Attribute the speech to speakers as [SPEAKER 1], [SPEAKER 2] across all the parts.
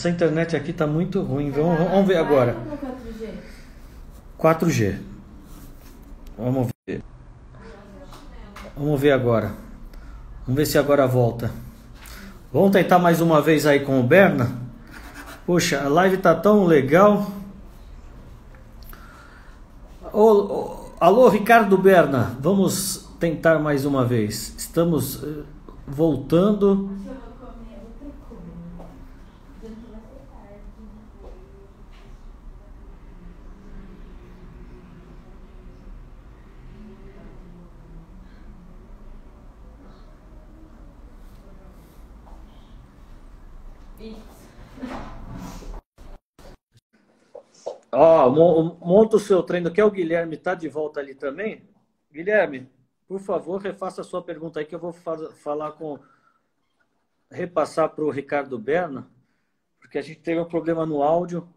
[SPEAKER 1] Essa internet aqui tá muito ruim. Vamos ver agora. 4G. Vamos ver. Vamos ver agora. Vamos ver se agora volta. Vamos tentar mais uma vez aí com o Berna. Poxa, a live tá tão legal. Alô, Ricardo Berna. Vamos tentar mais uma vez. Estamos voltando. Monta o seu treino. Quer o Guilherme tá de volta ali também? Guilherme, por favor, refaça a sua pergunta aí que eu vou repassar para o Ricardo Berna, porque a gente teve um problema no áudio.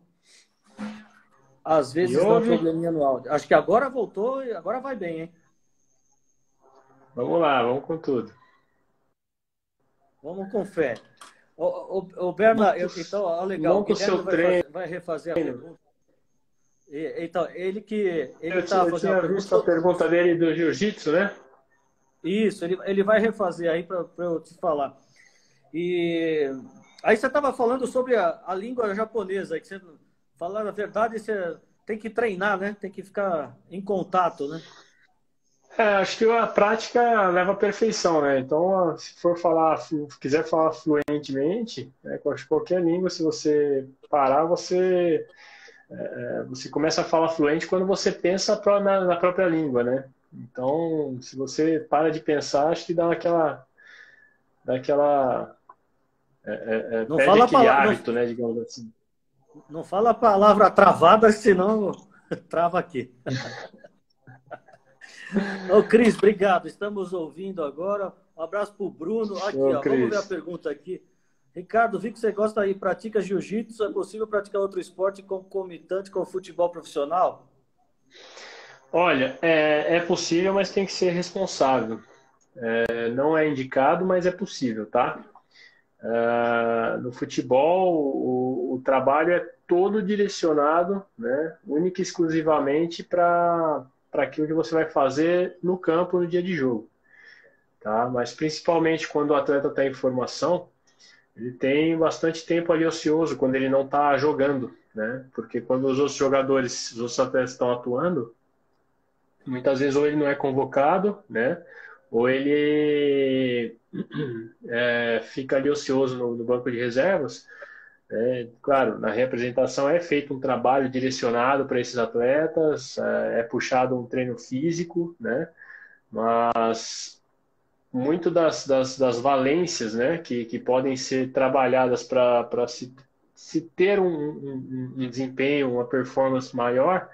[SPEAKER 1] Às vezes dá um probleminha no áudio. Acho que agora voltou e agora vai bem, hein?
[SPEAKER 2] Vamos lá, vamos com tudo.
[SPEAKER 1] Vamos com fé. O Berna, então, legal.
[SPEAKER 2] O Guilherme
[SPEAKER 1] vai refazer a pergunta. Então, ele
[SPEAKER 2] eu tinha visto a pergunta dele do jiu-jitsu, né?
[SPEAKER 1] Isso, ele vai refazer aí para eu te falar. E aí você estava falando sobre a língua japonesa, que você, falar a verdade, você tem que treinar, né? Tem que ficar em contato, né?
[SPEAKER 2] Acho que a prática leva à perfeição, né? Então, se quiser falar fluentemente, né, qualquer língua, se você parar, você começa a falar fluente quando você pensa na própria língua, né? Então, se você para de pensar, acho que dá aquela
[SPEAKER 1] Não
[SPEAKER 2] perde
[SPEAKER 1] fala
[SPEAKER 2] aquele hábito, né, digamos assim.
[SPEAKER 1] Não fala a palavra travada, senão trava aqui. Ô, Cris, obrigado. Estamos ouvindo agora. Um abraço para o Bruno. Aqui, vamos ver a pergunta aqui. Ricardo, vi que você gosta e pratica jiu-jitsu. É possível praticar outro esporte concomitante com o futebol profissional?
[SPEAKER 2] Olha, é possível, mas tem que ser responsável. Não é indicado, mas é possível, tá? No futebol, o trabalho é todo direcionado, né, única e exclusivamente para aquilo que você vai fazer no campo no dia de jogo. Tá? Mas principalmente quando o atleta está em formação, ele tem bastante tempo ali ocioso quando ele não está jogando, né? Porque quando os outros jogadores, os outros atletas estão atuando, muitas vezes ou ele não é convocado, né? Ou ele fica ali ocioso no banco de reservas. Claro, na representação é feito um trabalho direcionado para esses atletas, é puxado um treino físico, né? Mas muito das valências, né, que podem ser trabalhadas para se ter um desempenho, uma performance maior,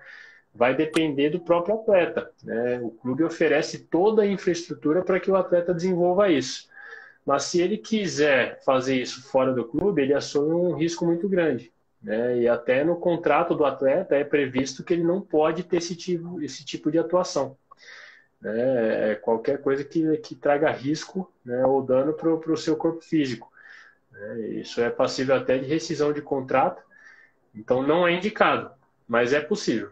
[SPEAKER 2] vai depender do próprio atleta, né? O clube oferece toda a infraestrutura para que o atleta desenvolva isso. Mas se ele quiser fazer isso fora do clube, ele assume um risco muito grande, né? E até no contrato do atleta é previsto que ele não pode ter esse tipo de atuação, né? Qualquer coisa que traga risco, né, ou dano para o seu corpo físico, né? Isso é passível até de rescisão de contrato, então não é indicado, mas é possível.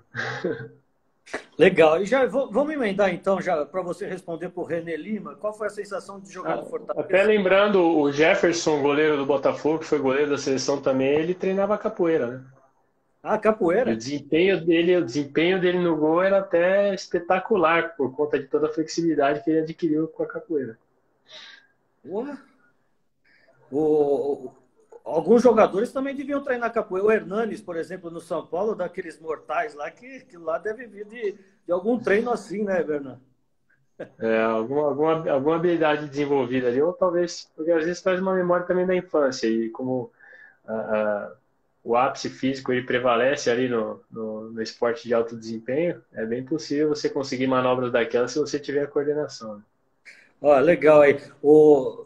[SPEAKER 1] Legal. E já vamos emendar então, já para você responder para o René Lima, qual foi a sensação de jogar no Fortaleza?
[SPEAKER 2] Até lembrando, o Jefferson, goleiro do Botafogo, que foi goleiro da seleção também, ele treinava capoeira, né?
[SPEAKER 1] Ah, capoeira?
[SPEAKER 2] E o desempenho dele no gol era até espetacular, por conta de toda a flexibilidade que ele adquiriu com a capoeira.
[SPEAKER 1] Ué? Alguns jogadores também deviam treinar capoeira. O Hernanes, por exemplo, no São Paulo, daqueles mortais lá, que lá deve vir de algum treino assim, né, Bernardo?
[SPEAKER 2] Alguma habilidade desenvolvida ali, ou talvez, porque às vezes traz uma memória também da infância, e como o ápice físico ele prevalece ali no esporte de alto desempenho, é bem possível você conseguir manobras daquelas se você tiver a coordenação.
[SPEAKER 1] Legal aí.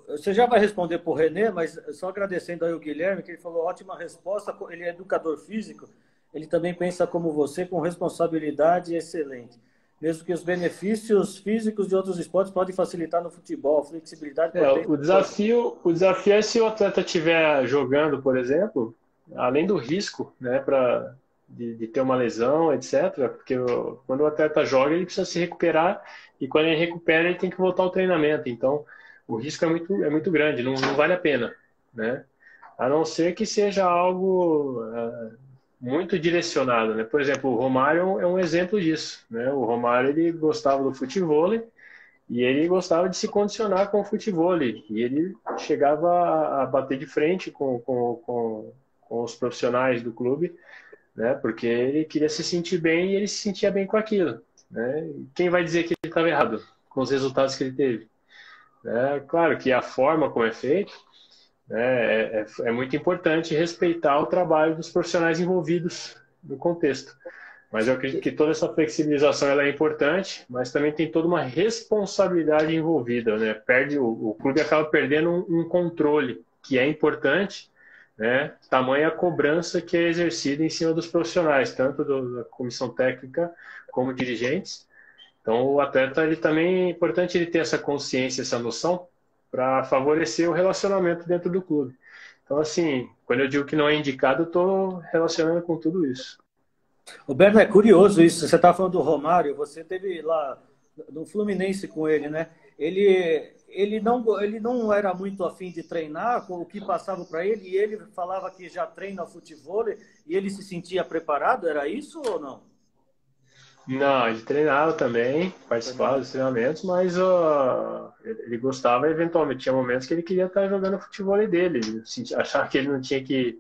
[SPEAKER 1] Você já vai responder para o René, mas só agradecendo aí o Guilherme, que ele falou ótima resposta. Ele é educador físico, ele também pensa como você, com responsabilidade excelente. Mesmo que os benefícios físicos de outros esportes podem facilitar no futebol, flexibilidade, potência.
[SPEAKER 2] O desafio é se o atleta estiver jogando, por exemplo, além do risco, né, de ter uma lesão, etc., porque quando o atleta joga, ele precisa se recuperar, e quando ele recupera, ele tem que voltar ao treinamento. Então, o risco é muito grande, não vale a pena, né? A não ser que seja algo muito direcionado, né? Por exemplo, o Romário é um exemplo disso, né? O Romário, ele gostava do futevôlei e ele gostava de se condicionar com o futevôlei, e ele chegava a bater de frente com os profissionais do clube, né? Porque ele queria se sentir bem e ele se sentia bem com aquilo, né? E quem vai dizer que ele estava errado com os resultados que ele teve? Né? Claro que a forma como é feito, né, é muito importante respeitar o trabalho dos profissionais envolvidos no contexto. Mas eu acredito que toda essa flexibilização ela é importante, mas também tem toda uma responsabilidade envolvida, né? O clube acaba perdendo um controle que é importante, né? Tamanha a cobrança que é exercida em cima dos profissionais, tanto da comissão técnica como dirigentes. Então, o atleta ele também é importante ele ter essa consciência, essa noção, para favorecer o relacionamento dentro do clube. Então, assim, quando eu digo que não é indicado, eu estou relacionando com tudo isso.
[SPEAKER 1] O Berno, é curioso isso. Você estava falando do Romário, você teve lá no Fluminense com ele, né? Ele não era muito afim de treinar com o que passava para ele, e ele falava que já treina futebol e ele se sentia preparado. Era isso ou não?
[SPEAKER 2] Não, ele treinava também, participava dos treinamentos, mas ele gostava eventualmente. Tinha momentos que ele queria estar jogando o futebol dele. Ele achava que ele não tinha que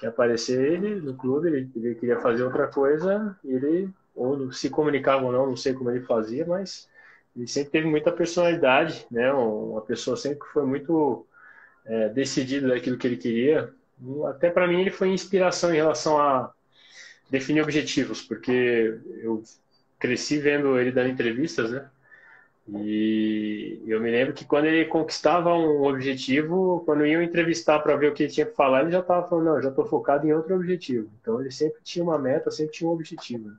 [SPEAKER 2] aparecer ele no clube, ele queria fazer outra coisa, ele ou se comunicava ou não sei como ele fazia, mas ele sempre teve muita personalidade, né? Uma pessoa sempre que foi muito decidido daquilo que ele queria. Até para mim ele foi inspiração em relação a definir objetivos, porque eu cresci vendo ele dando entrevistas, né? E eu me lembro que quando ele conquistava um objetivo, quando iam entrevistar para ver o que ele tinha que falar, ele já estava falando, não, eu já estou focado em outro objetivo. Então ele sempre tinha uma meta, sempre tinha um objetivo.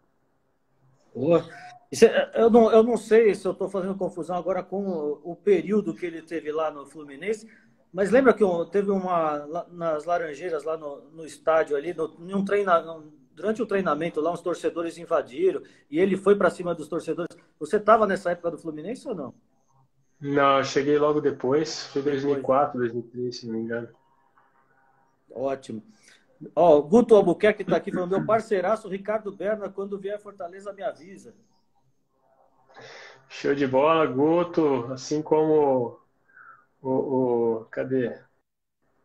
[SPEAKER 1] Pô, eu não sei se eu estou fazendo confusão agora com o período que ele teve lá no Fluminense, mas lembra que teve nas Laranjeiras, lá no estádio ali, durante o treinamento lá, uns torcedores invadiram e ele foi para cima dos torcedores. Você estava nessa época do Fluminense ou não?
[SPEAKER 2] Não, eu cheguei logo depois, foi
[SPEAKER 1] Depois.
[SPEAKER 2] 2004, 2003, se não me engano.
[SPEAKER 1] Ótimo. Ó, o Guto Albuquerque está aqui falando, meu parceiraço Ricardo Berna, quando vier a Fortaleza, me avisa.
[SPEAKER 2] Show de bola, Guto, assim como cadê?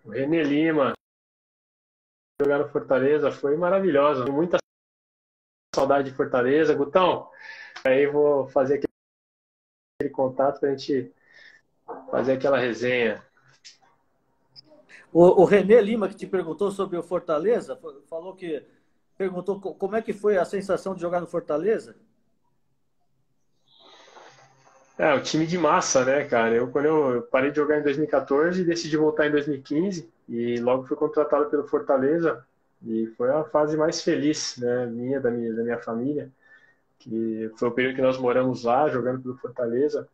[SPEAKER 2] O René Lima, jogar no Fortaleza, foi maravilhosa. Muita saudade de Fortaleza. Gutão, aí vou fazer aquele contato para a gente fazer aquela resenha.
[SPEAKER 1] O René Lima, que te perguntou sobre o Fortaleza, falou que perguntou como é que foi a sensação de jogar no Fortaleza.
[SPEAKER 2] O time de massa, né, cara? Quando eu parei de jogar em 2014, decidi voltar em 2015 e logo fui contratado pelo Fortaleza e foi a fase mais feliz, né, da minha família, que foi o período que nós moramos lá, jogando pelo Fortaleza.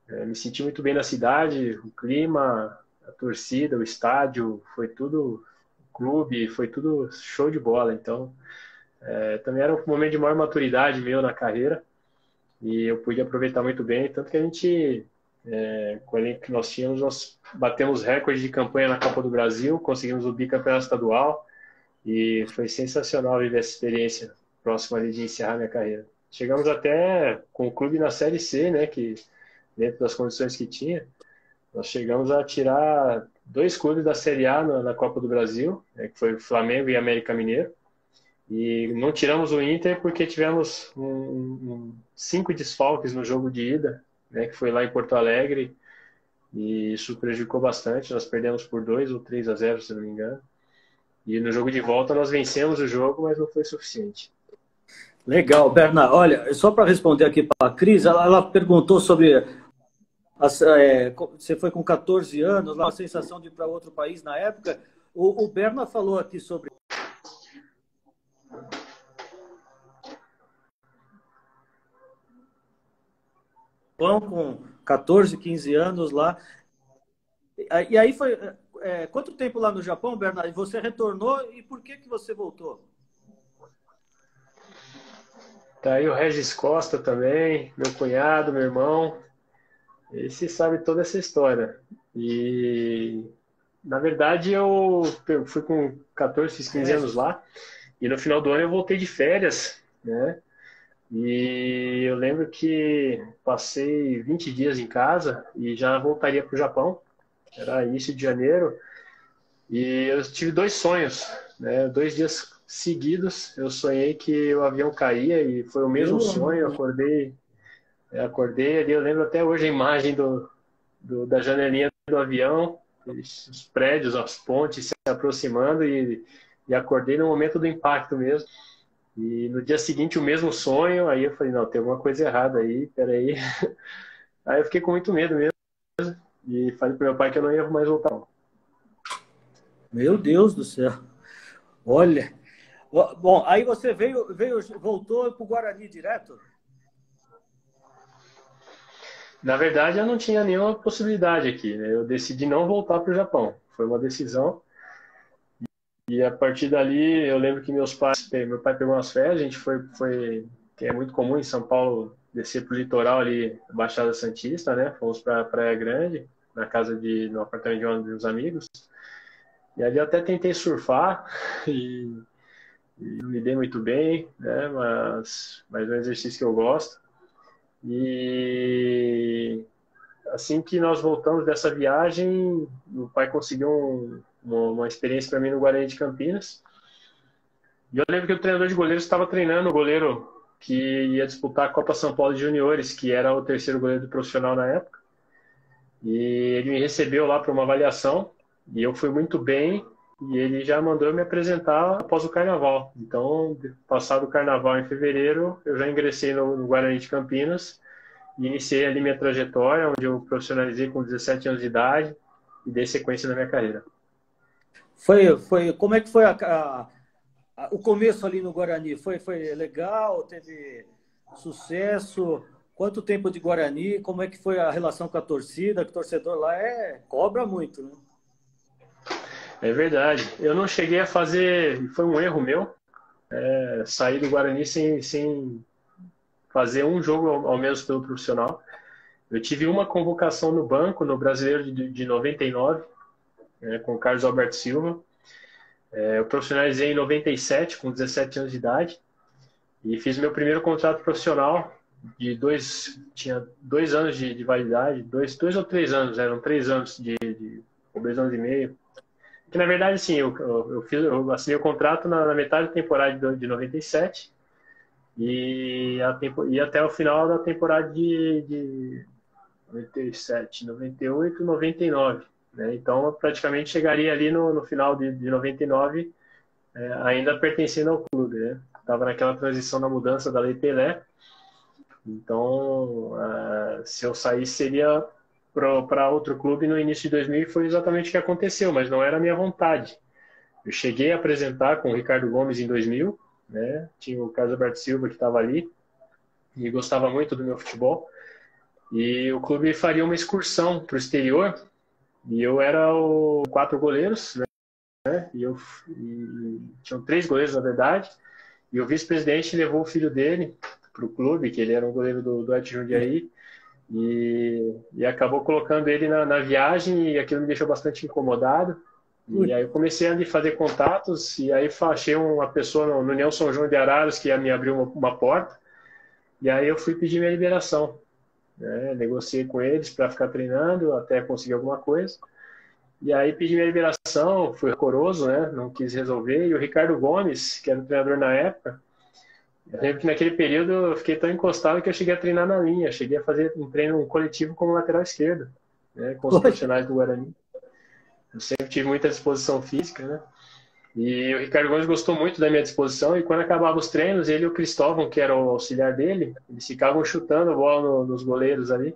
[SPEAKER 2] Me senti muito bem na cidade, o clima, a torcida, o estádio, foi tudo clube, foi tudo show de bola. Então, também era um momento de maior maturidade meu na carreira e eu pude aproveitar muito bem, tanto que a gente, com o elenco que nós tínhamos, nós batemos recorde de campanha na Copa do Brasil, conseguimos o bicampeonato estadual e foi sensacional viver essa experiência próxima ali de encerrar minha carreira. Chegamos até com o clube na Série C, né, que dentro das condições que tinha, nós chegamos a tirar dois clubes da Série A na Copa do Brasil, né, que foi o Flamengo e América Mineiro. E não tiramos o Inter porque tivemos 5 desfalques no jogo de ida, né, que foi lá em Porto Alegre, e isso prejudicou bastante. Nós perdemos por 2 ou 3-0, se não me engano. E no jogo de volta nós vencemos o jogo, mas não foi suficiente.
[SPEAKER 1] Legal, Berna. Olha, só para responder aqui para a Cris, ela perguntou sobre você foi com 14 anos, lá a sensação de ir para outro país na época. O Berna falou aqui sobre com 14, 15 anos lá. E aí foi quanto tempo lá no Japão, Bernardo? Você retornou e por que você voltou?
[SPEAKER 2] Tá aí o Regis Costa também, meu cunhado, meu irmão. Esse sabe toda essa história. E, na verdade, eu fui com 14, fiz 15 anos
[SPEAKER 1] Regis.
[SPEAKER 2] lá. E no final do ano eu voltei de férias, né? E eu lembro que passei 20 dias em casa e já voltaria para o Japão. Era início de janeiro. E eu tive dois sonhos, né? 2 dias seguidos eu sonhei que o avião caía e foi o mesmo
[SPEAKER 1] Pelo amor
[SPEAKER 2] sonho.
[SPEAKER 1] de Deus.
[SPEAKER 2] Acordei ali, eu lembro até hoje a imagem da janelinha do avião, os prédios, as pontes se aproximando e acordei no momento do impacto mesmo. E no dia seguinte o mesmo sonho, aí eu falei, não, tem alguma coisa errada aí, peraí. Aí eu fiquei com muito medo mesmo e falei pro meu pai que eu não ia mais voltar.
[SPEAKER 1] Meu Deus do céu. Olha. Bom, aí você voltou para o Guarani direto?
[SPEAKER 2] Na verdade, eu não tinha nenhuma possibilidade aqui, né? Eu decidi não voltar para o Japão. Foi uma decisão. E a partir dali, eu lembro que meu pai pegou umas férias, a gente que é muito comum em São Paulo, descer para o litoral ali, Baixada Santista, né? Fomos para Praia Grande, no apartamento de um dos amigos. E ali eu até tentei surfar e não me dei muito bem, né? Mas é um exercício que eu gosto. E assim que nós voltamos dessa viagem, o pai conseguiu uma experiência para mim no Guarani de Campinas. E eu lembro que o treinador de goleiros estava treinando o goleiro que ia disputar a Copa São Paulo de Juniores, que era o terceiro goleiro do profissional na época. E ele me recebeu lá para uma avaliação e eu fui muito bem. E ele já mandou eu me apresentar após o carnaval. Então, passado o carnaval em fevereiro, eu já ingressei no Guarani de Campinas e iniciei ali minha trajetória, onde eu profissionalizei com 17 anos de idade e dei sequência na minha carreira.
[SPEAKER 1] Como é que foi o começo ali no Guarani? Foi legal? Teve sucesso? Quanto tempo de Guarani? Como é que foi a relação com a torcida? Que o torcedor lá cobra muito, né?
[SPEAKER 2] É verdade. Eu não cheguei a fazer, foi um erro meu, sair do Guarani sem fazer um jogo ao menos pelo profissional. Eu tive uma convocação no banco, no Brasileiro de 99, com o Carlos Alberto Silva. Eu profissionalizei em 97, com 17 anos de idade, e fiz meu primeiro contrato profissional tinha 2 anos de validade, dois ou 3 anos, eram 3 anos ou 2 anos e meio. Que na verdade, sim, eu assinei o contrato na metade da temporada de 97 e até o final da temporada de 97, 98, 99. Né? Então, eu praticamente chegaria ali no final de 99, ainda pertencendo ao clube. Né? Estava naquela transição da mudança da Lei Pelé. Então, se eu saísse, seria para outro clube no início de 2000 e foi exatamente o que aconteceu, mas não era a minha vontade. Eu cheguei a apresentar com o Ricardo Gomes em 2000, né? Tinha o Carlos Alberto Silva que estava ali e gostava muito do meu futebol. E o clube faria uma excursão para o exterior e eu era o 4 goleiros, né? E tinham 3 goleiros na verdade. E o vice-presidente levou o filho dele para o clube, que ele era um goleiro do Et Jundiaí, e acabou colocando ele na viagem, e aquilo me deixou bastante incomodado. E aí eu comecei a fazer contatos, e aí achei uma pessoa no União São João de Araras que ia me abrir uma porta, e aí eu fui pedir minha liberação. Né? Negociei com eles para ficar treinando, até conseguir alguma coisa. E aí pedi minha liberação, fui rigoroso, né? Não quis resolver. E o Ricardo Gomes, que era o treinador na época, eu lembro que naquele período eu fiquei tão encostado que eu cheguei a treinar na linha, cheguei a fazer um treino coletivo como lateral esquerdo, né? Com os profissionais do Guarani. Eu sempre tive muita disposição física, né? E o Ricardo Gomes gostou muito da minha disposição, e quando acabava os treinos, ele e o Cristóvão, que era o auxiliar dele, eles ficavam chutando a bola nos goleiros ali.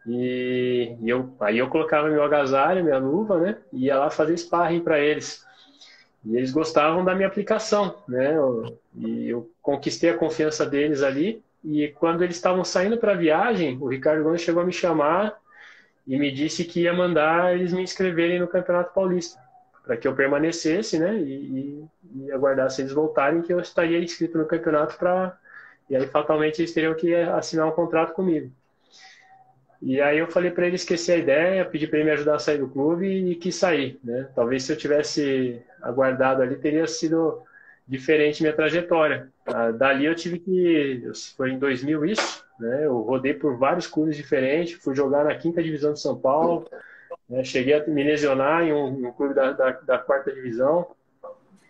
[SPEAKER 2] Aí eu colocava meu agasalho, minha luva, né? E ia lá fazer sparring para eles. E eles gostavam da minha aplicação, né? E eu conquistei a confiança deles ali. E quando eles estavam saindo para a viagem, o Ricardo Gomes chegou a me chamar e me disse que ia mandar eles me inscreverem no Campeonato Paulista, para que eu permanecesse, né, e aguardasse eles voltarem, que eu estaria inscrito no campeonato e aí fatalmente eles teriam que assinar um contrato comigo. E aí eu falei para ele esquecer a ideia, pedi para ele me ajudar a sair do clube e quis sair, né? Talvez se eu tivesse aguardado ali teria sido diferente minha trajetória. Dali eu tive que, foi em 2000 isso, né? Eu rodei por vários clubes diferentes, fui jogar na 5ª divisão de São Paulo, né? Cheguei a me lesionar em um clube da 4ª divisão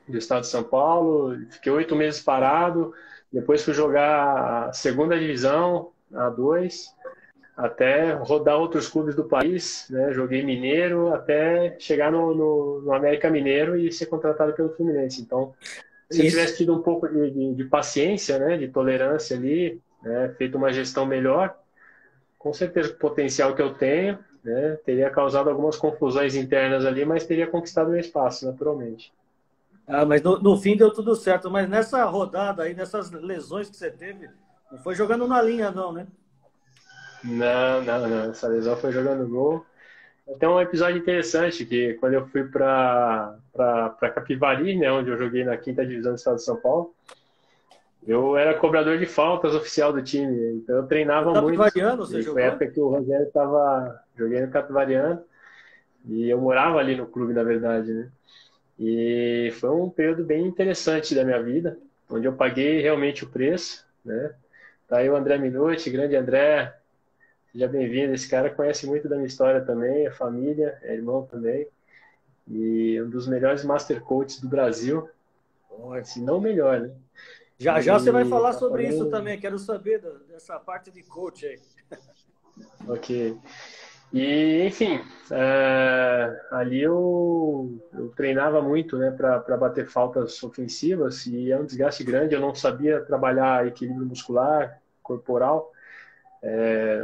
[SPEAKER 2] do estado de São Paulo, fiquei 8 meses parado, depois fui jogar a 2ª divisão, a 2, até rodar outros clubes do país, né? Joguei Mineiro até chegar no América Mineiro e ser contratado pelo Fluminense. Então, se eu tivesse tido um pouco de paciência, né? De tolerância ali, né? Feito uma gestão melhor, com certeza o potencial que eu tenho, né? Teria causado algumas confusões internas ali, mas teria conquistado meu espaço, naturalmente.
[SPEAKER 1] Mas no fim deu tudo certo. Mas nessa rodada aí, nessas lesões que você teve, não foi jogando na linha, não, né?
[SPEAKER 2] Não. Essa lesão foi jogando gol. Tem um episódio interessante que quando eu fui para Capivari, né, onde eu joguei na 5ª divisão do estado de São Paulo, eu era cobrador de faltas oficial do time, então eu treinava muito.
[SPEAKER 1] Capivariano você jogou?
[SPEAKER 2] Foi a época que o Rogério joguei no Capivariano e eu morava ali no clube, na verdade, né? E foi um período bem interessante da minha vida, onde eu paguei realmente o preço, né? Tá aí o André Minuti, grande André. Seja bem-vindo. Esse cara conhece muito da minha história também, é família, é irmão também. E um dos melhores Master Coaches do Brasil. Se não o melhor, né?
[SPEAKER 1] Já você vai falar sobre isso também. Quero saber dessa parte de coach aí.
[SPEAKER 2] Ok. E, enfim, ali eu treinava muito, né, para bater faltas ofensivas e é um desgaste grande. Eu não sabia trabalhar equilíbrio muscular, corporal.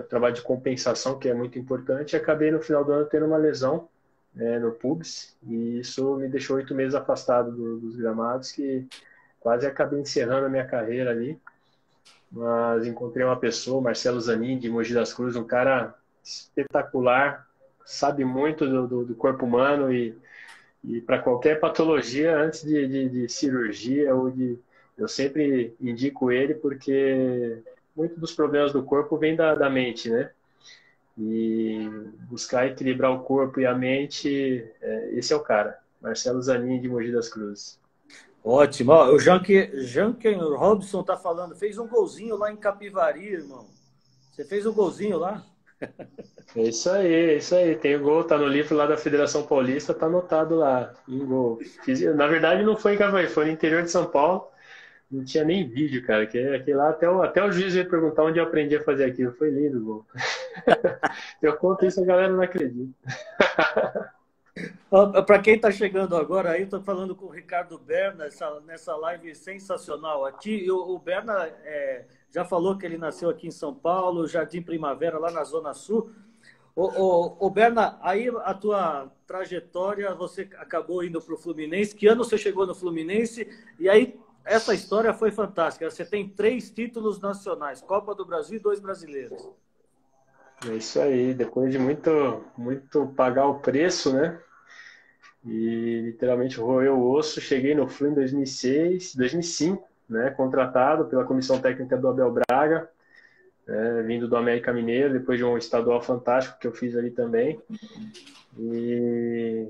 [SPEAKER 2] O trabalho de compensação, que é muito importante, e acabei no final do ano tendo uma lesão, no pubis, e isso me deixou 8 meses afastado dos gramados, que quase acabei encerrando a minha carreira ali. Mas encontrei uma pessoa, Marcelo Zanin, de Mogi das Cruzes, um cara espetacular, sabe muito do corpo humano e para qualquer patologia, antes de cirurgia, eu sempre indico ele, porque muito dos problemas do corpo vem da mente, né? E buscar equilibrar o corpo e a mente, esse é o cara. Marcelo Zanin, de Mogi das Cruzes.
[SPEAKER 1] Ótimo. Ó, o Janken Robson tá falando, fez um golzinho lá em Capivari, irmão. Você fez um golzinho lá?
[SPEAKER 2] É isso aí, é isso aí. Tem o gol, tá no livro lá da Federação Paulista, tá anotado lá. Um gol. Na verdade, não foi em Capivari, foi no interior de São Paulo. Não tinha nem vídeo, cara. Aquele lá, até o juiz veio perguntar onde eu aprendi a fazer aquilo. Foi lindo, gol. Eu conto isso, a galera não acredita.
[SPEAKER 1] Para quem está chegando agora, aí estou falando com o Ricardo Berna, nessa live sensacional. Aqui, o Berna já falou que ele nasceu aqui em São Paulo, Jardim Primavera, lá na Zona Sul. O Berna, aí a tua trajetória, você acabou indo para o Fluminense. Que ano você chegou no Fluminense? E aí, essa história foi fantástica. Você tem 3 títulos nacionais, Copa do Brasil e 2 brasileiros.
[SPEAKER 2] É isso aí. Depois de muito pagar o preço, né? E literalmente roeu o osso. Cheguei no Flu em 2005, né? Contratado pela comissão técnica do Abel Braga, vindo do América Mineiro, depois de um estadual fantástico que eu fiz ali também. E,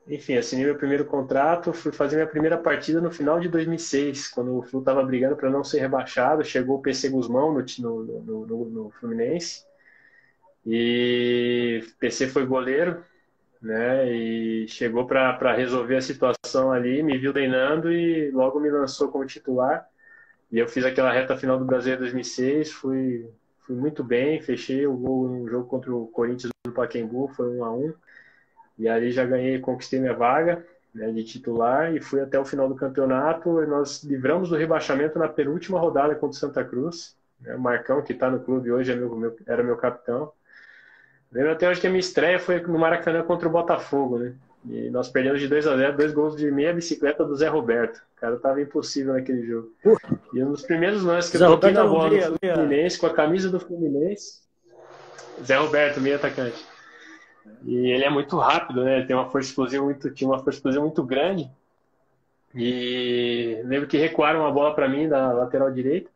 [SPEAKER 2] enfim, assinei meu primeiro contrato, fui fazer minha primeira partida no final de 2006, quando o Flu estava brigando para não ser rebaixado. Chegou o PC Guzmão no Fluminense, e o PC foi goleiro, né? E chegou para resolver a situação ali, me viu treinando e logo me lançou como titular. E eu fiz aquela reta final do Brasileiro 2006, fui muito bem, fechei o gol no jogo contra o Corinthians do Pacaembu, foi 1-1. E ali já conquistei minha vaga, né, de titular e fui até o final do campeonato. E nós livramos do rebaixamento na penúltima rodada contra o Santa Cruz. O Marcão, que está no clube hoje, era meu capitão. Lembro até hoje que a minha estreia foi no Maracanã contra o Botafogo, né? E nós perdemos de 2-0, 2 gols de meia bicicleta do Zé Roberto. O cara tava impossível naquele jogo. E um dos primeiros lances que eu toquei na bola do Fluminense, com a camisa do Fluminense, Zé Roberto, meio atacante. E ele é muito rápido, né? Ele tem uma força explosiva tinha uma força explosiva muito grande. E lembro que recuaram a bola para mim da lateral direita.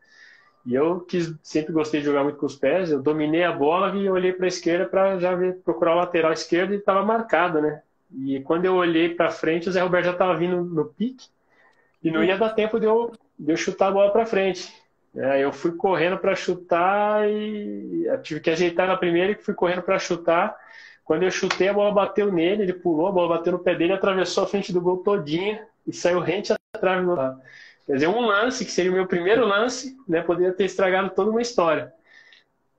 [SPEAKER 2] E eu sempre gostei de jogar muito com os pés. Eu dominei a bola e olhei para a esquerda para já procurar o lateral esquerdo e estava marcado, né? E quando eu olhei para frente, o Zé Roberto já estava vindo no pique e não ia dar tempo de eu chutar a bola para frente. Eu fui correndo para chutar e eu tive que ajeitar na primeira e fui correndo para chutar. Quando eu chutei, a bola bateu nele, ele pulou, a bola bateu no pé dele, atravessou a frente do gol todinha e saiu rente atrás do lado. Quer dizer, um lance, que seria o meu primeiro lance, né, poderia ter estragado toda uma história.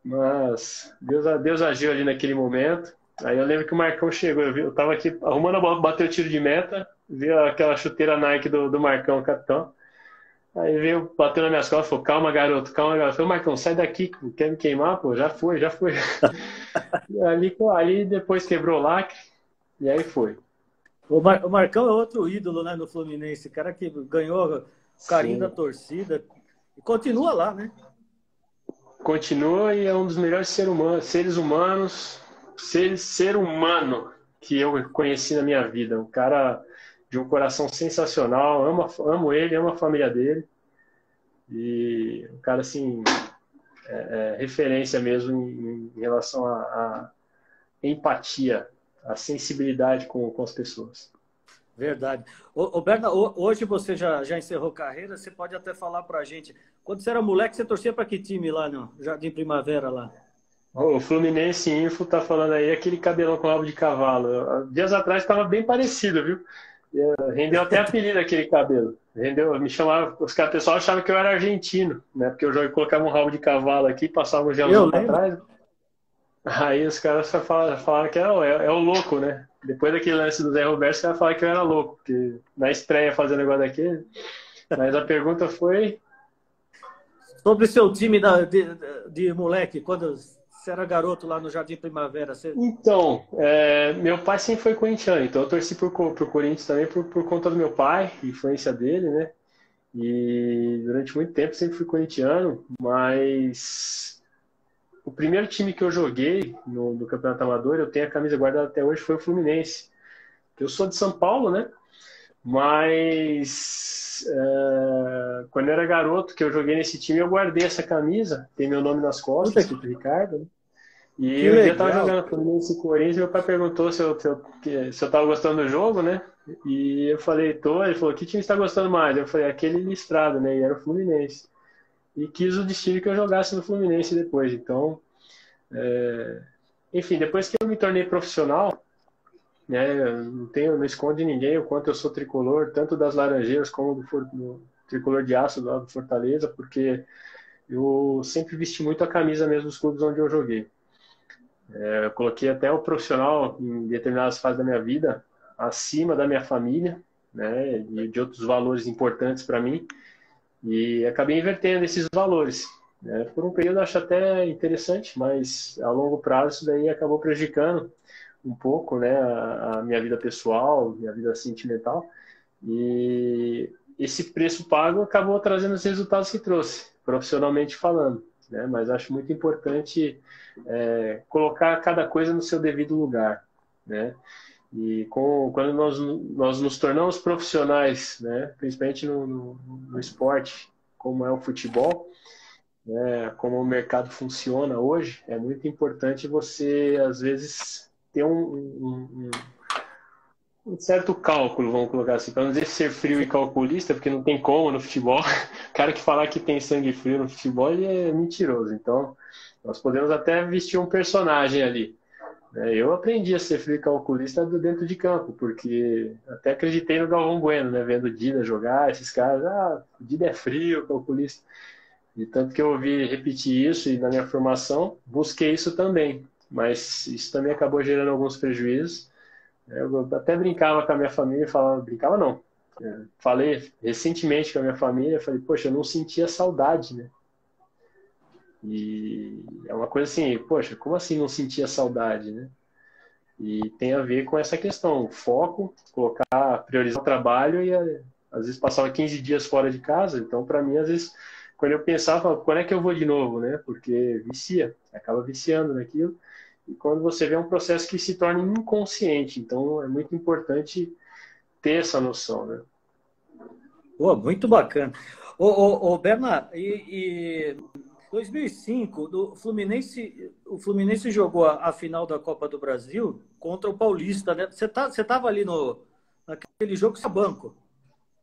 [SPEAKER 2] Mas Deus agiu ali naquele momento. Aí eu lembro que o Marcão chegou, eu tava aqui arrumando a bola, bateu o tiro de meta, viu aquela chuteira Nike do Marcão, o capitão. Aí veio, bateu nas minhas costas, falou, calma, garoto, calma, garoto. Eu falei, Marcão, sai daqui, quer me queimar? Pô, já foi. E ali depois quebrou o lacre, e aí foi.
[SPEAKER 1] O Marcão é outro ídolo, né, no Fluminense. Cara que ganhou o carinho da
[SPEAKER 2] Sim.
[SPEAKER 1] torcida e continua lá, né?
[SPEAKER 2] Continua e é um dos melhores seres humanos, ser humano que eu conheci na minha vida. Um cara de um coração sensacional, amo ele, amo a família dele. E um cara, assim, referência mesmo em relação à empatia, à sensibilidade com as pessoas.
[SPEAKER 1] Verdade. Ô Berna, hoje você já encerrou carreira, você pode até falar pra gente. Quando você era moleque, você torcia para que time lá no Jardim Primavera lá?
[SPEAKER 2] O Fluminense Info tá falando aí aquele cabelão com rabo de cavalo. Dias atrás estava bem parecido, viu? Rendeu até apelido aquele cabelo. Rendeu, me chamava, o pessoal achava que eu era argentino, né? Porque eu colocava um rabo de cavalo aqui, passava um
[SPEAKER 1] Eu
[SPEAKER 2] gelzinho para
[SPEAKER 1] lembro.
[SPEAKER 2] trás. Aí os caras só falaram que é o louco, né? Depois daquele lance do Zé Roberto, os caras falaram que eu era louco, porque na estreia fazendo negócio daquele. Mas a pergunta foi.
[SPEAKER 1] Sobre seu time de moleque, quando você era garoto lá no Jardim Primavera, você...
[SPEAKER 2] Então, meu pai sempre foi corintiano, então eu torci pro Corinthians também por conta do meu pai, influência dele, né? E durante muito tempo sempre fui corintiano, mas o primeiro time que eu joguei no Campeonato Amador, eu tenho a camisa guardada até hoje, foi o Fluminense. Eu sou de São Paulo, né? Mas quando eu era garoto, que eu joguei nesse time, eu guardei essa camisa, tem meu nome nas costas,
[SPEAKER 1] Puta,
[SPEAKER 2] escrito Ricardo, né? E
[SPEAKER 1] que
[SPEAKER 2] um dia eu tava
[SPEAKER 1] legal.
[SPEAKER 2] jogando Fluminense e Corinthians, meu pai perguntou se eu tava gostando do jogo, né? E eu falei, tô. Ele falou, que time você tá gostando mais? Eu falei, aquele listrado, né? E era o Fluminense. E quis o destino que eu jogasse no Fluminense depois. Então, enfim, depois que eu me tornei profissional, né? Eu não escondo de ninguém o quanto eu sou tricolor, tanto das Laranjeiras como do tricolor de aço do Fortaleza, porque eu sempre vesti muito a camisa mesmo dos clubes onde eu joguei. Eu coloquei até o profissional em determinadas fases da minha vida acima da minha família, né, e de outros valores importantes para mim, e acabei invertendo esses valores. Né. Por um período eu acho até interessante, mas a longo prazo isso daí acabou prejudicando um pouco, né, a minha vida pessoal, minha vida sentimental, e esse preço pago acabou trazendo os resultados que trouxe, profissionalmente falando. Né, mas acho muito importante colocar cada coisa no seu devido lugar, né? E quando nós nos tornamos profissionais, né, principalmente no esporte, como é o futebol, né, como o mercado funciona hoje, é muito importante você, às vezes, ter um certo cálculo, vamos colocar assim, para não dizer ser frio e calculista, porque não tem como no futebol. O cara que falar que tem sangue frio no futebol, ele é mentiroso. Então, nós podemos até vestir um personagem ali. Eu aprendi a ser frio e calculista dentro de campo, porque até acreditei no Galvão Bueno, né? Vendo o Dida jogar, esses caras, o Dida é frio, calculista. E tanto que eu ouvi repetir isso e na minha formação, busquei isso também. Mas isso também acabou gerando alguns prejuízos. Eu até brincava com a minha família, brincava não. Falei recentemente com a minha família, falei, poxa, eu não sentia saudade, né? E é uma coisa assim, poxa, como assim não sentia saudade, né? E tem a ver com essa questão, foco, priorizar o trabalho e às vezes passava 15 dias fora de casa, então para mim às vezes quando eu pensava, quando é que eu vou de novo, né? Porque vicia, acaba viciando naquilo. e quando você vê é um processo que se torna inconsciente. Então, é muito importante ter essa noção, né?
[SPEAKER 1] Pô, muito bacana. Ô, Bernard, e 2005, o Fluminense jogou a final da Copa do Brasil contra o Paulista, né? Você estava ali naquele jogo, você banco.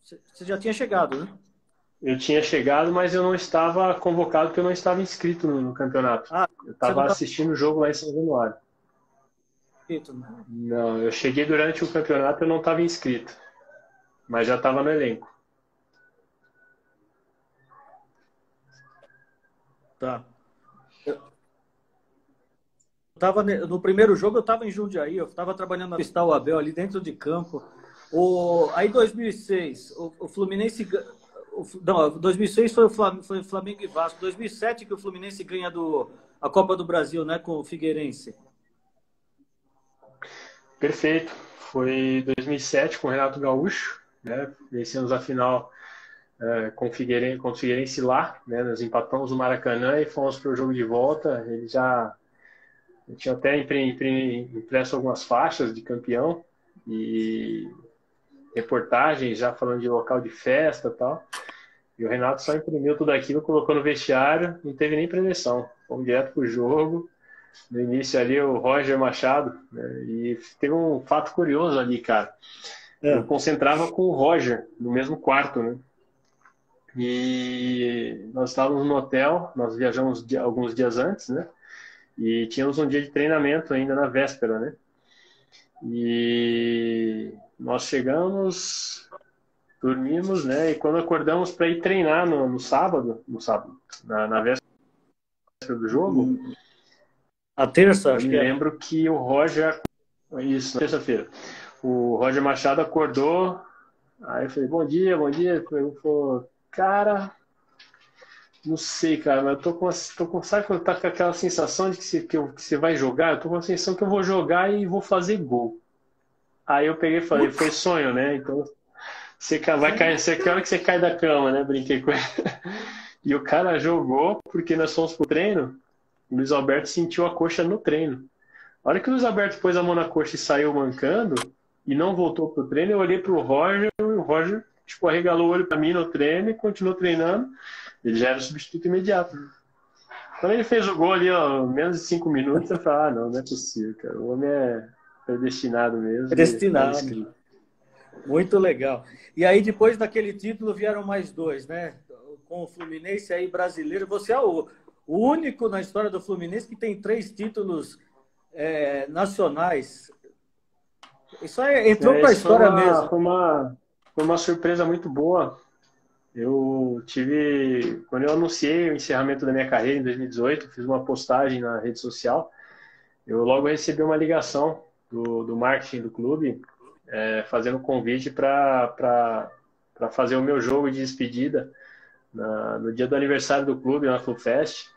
[SPEAKER 1] Você já tinha chegado, né?
[SPEAKER 2] Eu tinha chegado, mas eu não estava convocado porque eu não estava inscrito no campeonato.
[SPEAKER 1] Ah,
[SPEAKER 2] Eu
[SPEAKER 1] você não
[SPEAKER 2] estava
[SPEAKER 1] estava
[SPEAKER 2] assistindo o jogo lá em São Januário.
[SPEAKER 1] inscrito, né?
[SPEAKER 2] Não, eu cheguei durante o campeonato, eu não estava inscrito, mas já estava no elenco.
[SPEAKER 1] Tá. No primeiro jogo eu estava em Jundiaí, eu estava trabalhando na Cristal Abel ali dentro de campo. Aí 2006, o Fluminense. Não, 2006 foi Flamengo e Vasco. 2007 que o Fluminense ganha a Copa do Brasil, né, com o Figueirense.
[SPEAKER 2] Perfeito. Foi 2007 com o Renato Gaúcho, né? Vencemos a final contra o Figueirense lá, né? Nós empatamos o Maracanã e fomos para o jogo de volta. Ele já tinha até impresso algumas faixas de campeão e reportagens já falando de local de festa e tal. E o Renato só imprimiu tudo aquilo, colocou no vestiário, não teve nem preleção. Fomos direto pro jogo. No início ali, o Roger Machado, né? E teve um fato curioso ali, cara. Eu
[SPEAKER 1] É.
[SPEAKER 2] concentrava com o Roger no mesmo quarto, né? E nós estávamos no hotel, nós viajamos alguns dias antes, né? E tínhamos um dia de treinamento ainda na véspera, né? E nós chegamos, dormimos, né? E quando acordamos para ir treinar no sábado, na véspera do jogo,
[SPEAKER 1] A terça,
[SPEAKER 2] eu
[SPEAKER 1] acho
[SPEAKER 2] me
[SPEAKER 1] que era.
[SPEAKER 2] lembro que o Roger, isso, na terça-feira, o Roger Machado acordou, aí eu falei, bom dia, bom dia. Ele falou, cara, não sei, cara, mas eu sabe quando tá com aquela sensação de que você vai jogar? Eu tô com a sensação que eu vou jogar e vou fazer gol. Aí eu peguei e falei, foi
[SPEAKER 1] Putz,
[SPEAKER 2] sonho, né? Então você vai cair, que hora que você cai da cama, né? Brinquei com ele. E o cara jogou, porque nós fomos pro treino, o Luiz Alberto sentiu a coxa no treino. A hora que o Luiz Alberto pôs a mão na coxa e saiu mancando, e não voltou pro treino, eu olhei pro Roger, e o Roger, tipo, arregalou o olho pra mim no treino e continuou treinando. Ele já era o substituto imediato. Quando ele fez o gol ali, ó, menos de 5 minutos, eu falei, não é possível, cara. O homem é predestinado mesmo e estava
[SPEAKER 1] predestinado.
[SPEAKER 2] escrito.
[SPEAKER 1] Muito legal. E aí, depois daquele título, vieram mais dois, né? Com o Fluminense aí brasileiro. Você é o único na história do Fluminense que tem 3 títulos nacionais. Isso aí entrou para a
[SPEAKER 2] Isso
[SPEAKER 1] história mesmo.
[SPEAKER 2] foi uma surpresa muito boa. Quando eu anunciei o encerramento da minha carreira em 2018, fiz uma postagem na rede social, eu logo recebi uma ligação do marketing do clube, fazendo um convite para fazer o meu jogo de despedida no dia do aniversário do clube, na FluFest.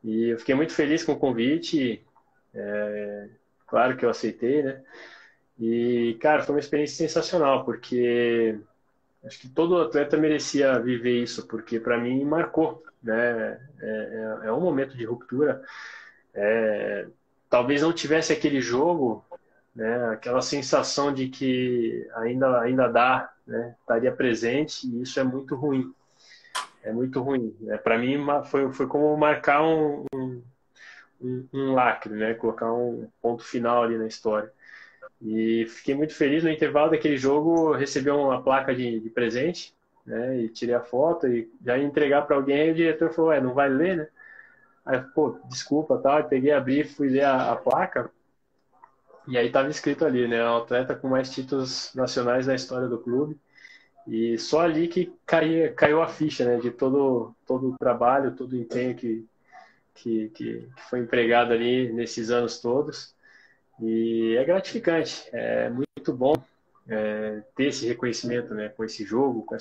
[SPEAKER 2] E eu fiquei muito feliz com o convite, claro que eu aceitei, né? E, cara, foi uma experiência sensacional, porque acho que todo atleta merecia viver isso, porque para mim marcou, né? É um momento de ruptura. Talvez não tivesse aquele jogo, né? Aquela sensação de que ainda dá, né? Estaria presente, e isso é muito ruim. É muito ruim. Né? Para mim foi como marcar um lacre, né? Colocar um ponto final ali na história. E fiquei muito feliz no intervalo daquele jogo, recebi uma placa de presente, né? E tirei a foto e já ia entregar para alguém, e o diretor falou, não vai ler, né? Aí, pô, desculpa, tal. Eu peguei, abri, fui ler a placa, e aí estava escrito ali, né? O atleta com mais títulos nacionais na história do clube. E só ali que caiu a ficha, né? De todo o trabalho, todo o empenho que foi empregado ali nesses anos todos. E é gratificante, é muito bom ter esse reconhecimento, né, com esse jogo, com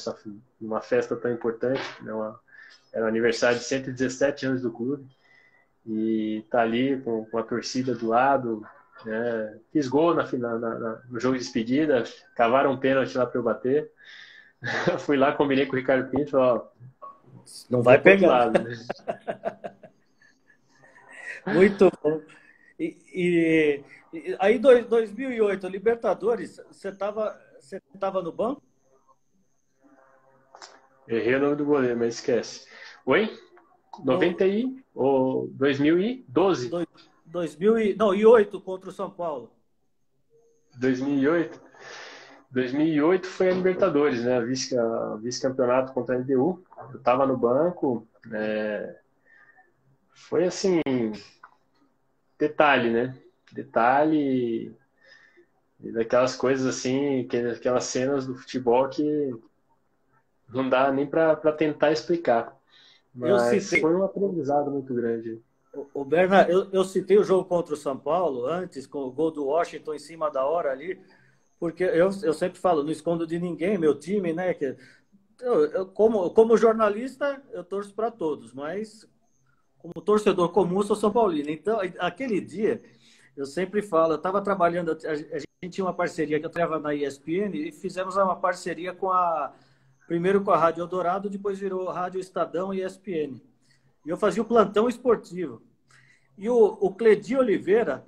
[SPEAKER 2] uma festa tão importante, né, era o aniversário de 117 anos do clube, e tá ali com a torcida do lado, né, fiz gol no jogo de despedida, cavaram um pênalti lá para eu bater, fui lá, combinei com o Ricardo Pinto, ó,
[SPEAKER 1] Não vai
[SPEAKER 2] vou pro outro
[SPEAKER 1] pegar.
[SPEAKER 2] lado, né?
[SPEAKER 1] Muito bom. Aí, 2008, Libertadores, você tava no banco?
[SPEAKER 2] Errei o nome do goleiro, mas esquece. Oi?
[SPEAKER 1] No
[SPEAKER 2] 90 ou 2012?
[SPEAKER 1] 2008 contra o São Paulo.
[SPEAKER 2] 2008? 2008 foi a Libertadores, né? Vice-campeonato contra a LDU. Eu estava no banco. Foi assim, detalhe, né? Detalhe daquelas coisas assim, aquelas cenas do futebol que não dá nem para tentar explicar.
[SPEAKER 1] Eu
[SPEAKER 2] Mas
[SPEAKER 1] citei,
[SPEAKER 2] foi um aprendizado muito grande.
[SPEAKER 1] o Bernard, eu citei o jogo contra o São Paulo antes, com o gol do Washington em cima da hora ali, porque eu sempre falo, não escondo de ninguém, meu time, né? Como jornalista, eu torço para todos, mas como torcedor comum, sou São Paulino. Então, aquele dia, eu sempre falo, eu estava trabalhando, a gente tinha uma parceria que eu trabalhava na ESPN e fizemos uma parceria primeiro com a Rádio Eldorado, depois virou Rádio Estadão e ESPN. E eu fazia o plantão esportivo. E o Cledi Oliveira,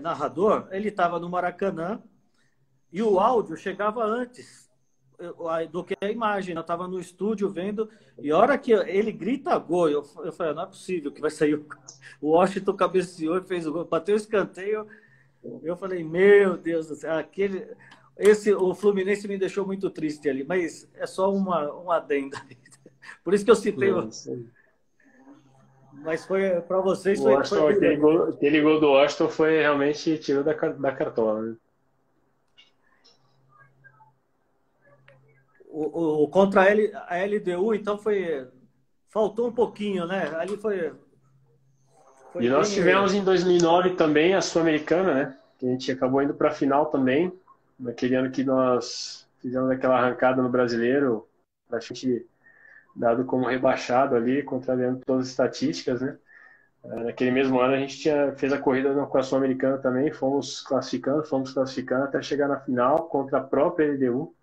[SPEAKER 1] narrador, ele estava no Maracanã e o áudio chegava antes do que a imagem. Eu estava no estúdio vendo, e a hora que ele grita gol, eu falei, não é possível que vai sair. O Washington cabeceou e fez o gol, bateu o escanteio. Eu falei, meu Deus do céu, o Fluminense me deixou muito triste ali, mas é só um adendo. Por isso que eu citei. Mas para vocês
[SPEAKER 2] O
[SPEAKER 1] foi
[SPEAKER 2] Washington,
[SPEAKER 1] brilhante.
[SPEAKER 2] aquele gol do Washington foi realmente tiro da cartola, né?
[SPEAKER 1] Contra a LDU, então faltou um pouquinho, né? Ali foi
[SPEAKER 2] E nós
[SPEAKER 1] bem.
[SPEAKER 2] tivemos em 2009 também a Sul-Americana, né? Que a gente acabou indo para a final também, naquele ano que nós fizemos aquela arrancada no Brasileiro, praticamente dado como rebaixado ali, contrariando todas as estatísticas, né? Naquele mesmo ano a gente fez a corrida com a Sul-Americana também, fomos classificando até chegar na final contra a própria LDU.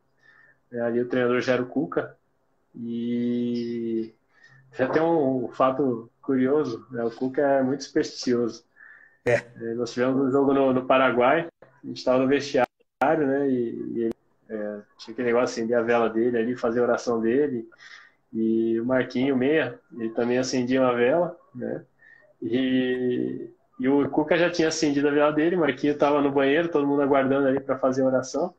[SPEAKER 2] Ali o treinador já era o Cuca. E já tem um fato curioso, né? O Cuca é muito supersticioso. Nós tivemos um jogo no Paraguai, a gente estava no vestiário, né? E ele tinha aquele negócio de acender a vela dele ali, fazer a oração dele. E o Marquinho Meia, ele também acendia uma vela, né? E o Cuca já tinha acendido a vela dele, o Marquinho estava no banheiro, todo mundo aguardando ali para fazer a oração.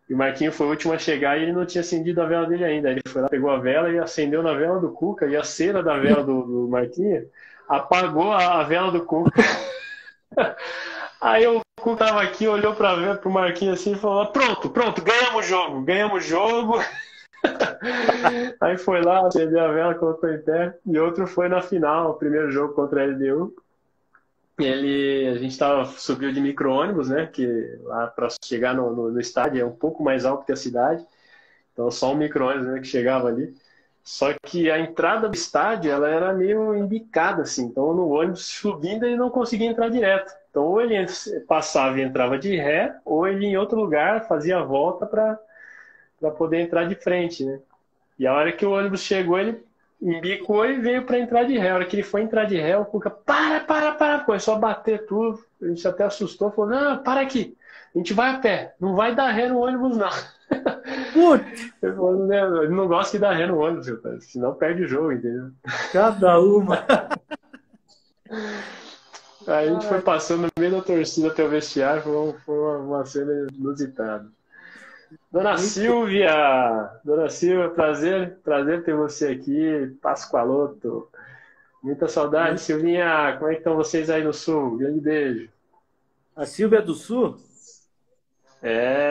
[SPEAKER 2] E o Marquinho foi o último a chegar e ele não tinha acendido a vela dele ainda. Ele foi lá, pegou a vela e acendeu na vela do Cuca, e a cera da vela do Marquinho apagou a vela do Cuca. Aí o Cuca tava aqui, olhou para o Marquinho assim e falou: pronto, ganhamos o jogo. Aí foi lá, acendeu a vela, colocou em pé. E outro foi na final, o primeiro jogo contra a LDU. A gente subiu de micro-ônibus, né? Que lá para chegar no estádio é um pouco mais alto que a cidade. Então só um micro-ônibus, né, que chegava ali. Só que a entrada do estádio ela era meio embicada, assim. Então no ônibus subindo ele não conseguia entrar direto. Então ou ele passava e entrava de ré, ou ele em outro lugar fazia a volta para poder entrar de frente, né? E a hora que o ônibus chegou, ele embicou e veio para entrar de ré. A hora que ele foi entrar de ré, o Cuca, para, começou a bater tudo. A gente até assustou, falou, não, para aqui, a gente vai a pé, não vai dar ré no ônibus, não.
[SPEAKER 1] Putz!
[SPEAKER 2] Ele falou, ele não gosta de dar ré no ônibus, senão perde o jogo, entendeu?
[SPEAKER 1] Cada uma.
[SPEAKER 2] Aí a gente foi passando no meio da torcida até o vestiário, foi uma cena inusitada. Dona Silvia, prazer ter você aqui, Pascoaloto. Muita saudade, Silvinha. Como é que estão vocês aí no Sul? Grande beijo.
[SPEAKER 1] A Silvia do Sul?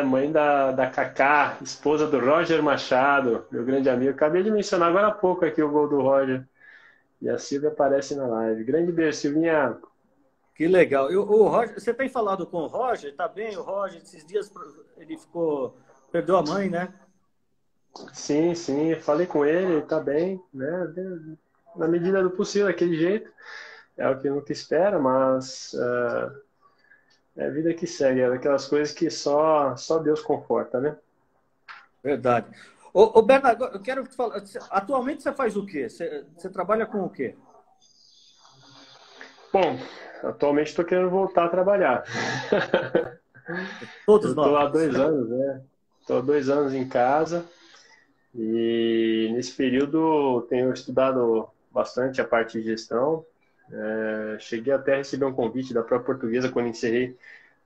[SPEAKER 2] Mãe da Cacá, esposa do Roger Machado, meu grande amigo. Acabei de mencionar agora há pouco aqui o gol do Roger. E a Silvia aparece na live. Grande beijo, Silvinha.
[SPEAKER 1] Que legal. O Roger, você tem falado com o Roger? Tá bem? O Roger, esses dias ele perdeu a mãe, né?
[SPEAKER 2] Sim, falei com ele tá bem, né? Na medida do possível, daquele jeito. É o que nunca espera, mas é a vida que segue, é daquelas coisas que só Deus conforta, né?
[SPEAKER 1] Verdade. Ô Bernardo, eu quero te falar, atualmente você faz o quê? Você trabalha com o quê?
[SPEAKER 2] Bom, atualmente estou querendo voltar a trabalhar.
[SPEAKER 1] Todos
[SPEAKER 2] Eu estou há
[SPEAKER 1] nós.
[SPEAKER 2] 2 anos, né? Estou há 2 anos em casa e nesse período tenho estudado bastante a parte de gestão. Cheguei até a receber um convite da própria Portuguesa quando encerrei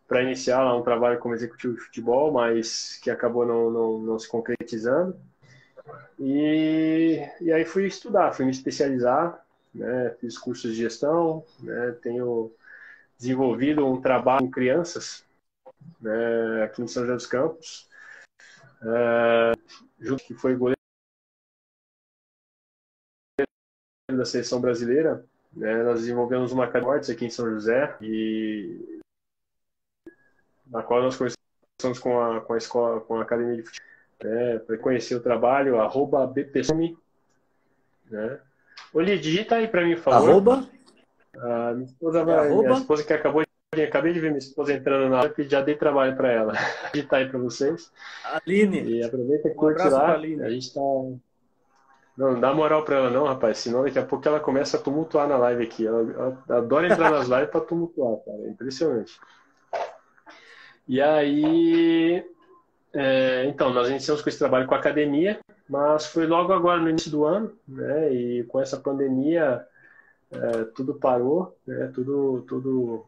[SPEAKER 2] para iniciar lá um trabalho como executivo de futebol, mas que acabou não se concretizando. E aí fui estudar, fui me especializar, né? Fiz cursos de gestão, né? Tenho desenvolvido um trabalho com crianças, né? Aqui em São José dos Campos, junto que foi goleiro da seleção brasileira, né? Nós desenvolvemos uma academia aqui em São José e na qual nós conversamos com a escola, com a academia de futebol, né? Para conhecer o trabalho, @bpsumi, né? Olha, digita aí para mim, por favor.
[SPEAKER 1] Arroba?
[SPEAKER 2] Minha esposa que acabei de ver minha esposa entrando na live e já dei trabalho para ela. Digitar aí para vocês.
[SPEAKER 1] Aline.
[SPEAKER 2] E aproveita e
[SPEAKER 1] Um
[SPEAKER 2] curte
[SPEAKER 1] abraço para a
[SPEAKER 2] lá. A
[SPEAKER 1] Aline.
[SPEAKER 2] gente tá. Não dá moral para ela não, rapaz. Senão daqui a pouco ela começa a tumultuar na live aqui. Ela adora entrar nas lives para tumultuar, cara. É impressionante. E aí, então, nós iniciamos com esse trabalho com a academia, mas foi logo agora no início do ano, né? E com essa pandemia, tudo parou, né? Tudo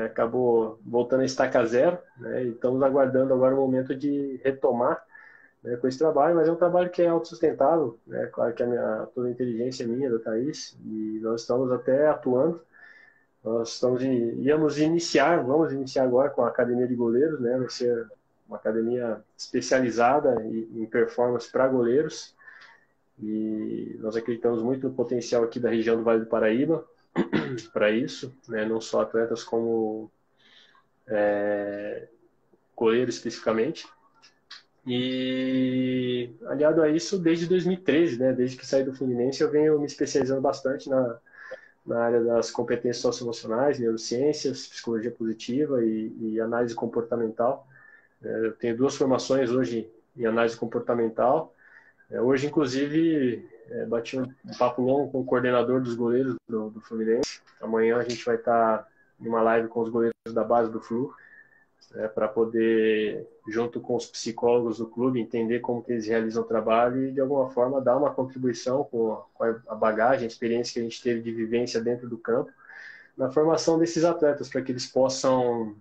[SPEAKER 2] acabou voltando a estaca zero, né? E estamos aguardando agora o momento de retomar, né, com esse trabalho, mas é um trabalho que é autossustentável, né? Claro que toda a inteligência é minha, da Thaís, e nós estamos até atuando. Vamos iniciar agora com a academia de goleiros, né? Vai ser uma academia especializada em performance para goleiros, e nós acreditamos muito no potencial aqui da região do Vale do Paraíba para isso, né? Não só atletas como goleiro especificamente. E aliado a isso, desde 2013, né? Desde que saí do Fluminense, eu venho me especializando bastante na área das competências socioemocionais, neurociências, psicologia positiva e análise comportamental. Eu tenho 2 formações hoje em análise comportamental. Hoje, inclusive, bati um papo longo com o coordenador dos goleiros do Fluminense. Amanhã a gente vai estar numa live com os goleiros da base do Flu, para poder, junto com os psicólogos do clube, entender como que eles realizam o trabalho e, de alguma forma, dar uma contribuição com a bagagem, a experiência que a gente teve de vivência dentro do campo, na formação desses atletas, para que eles possam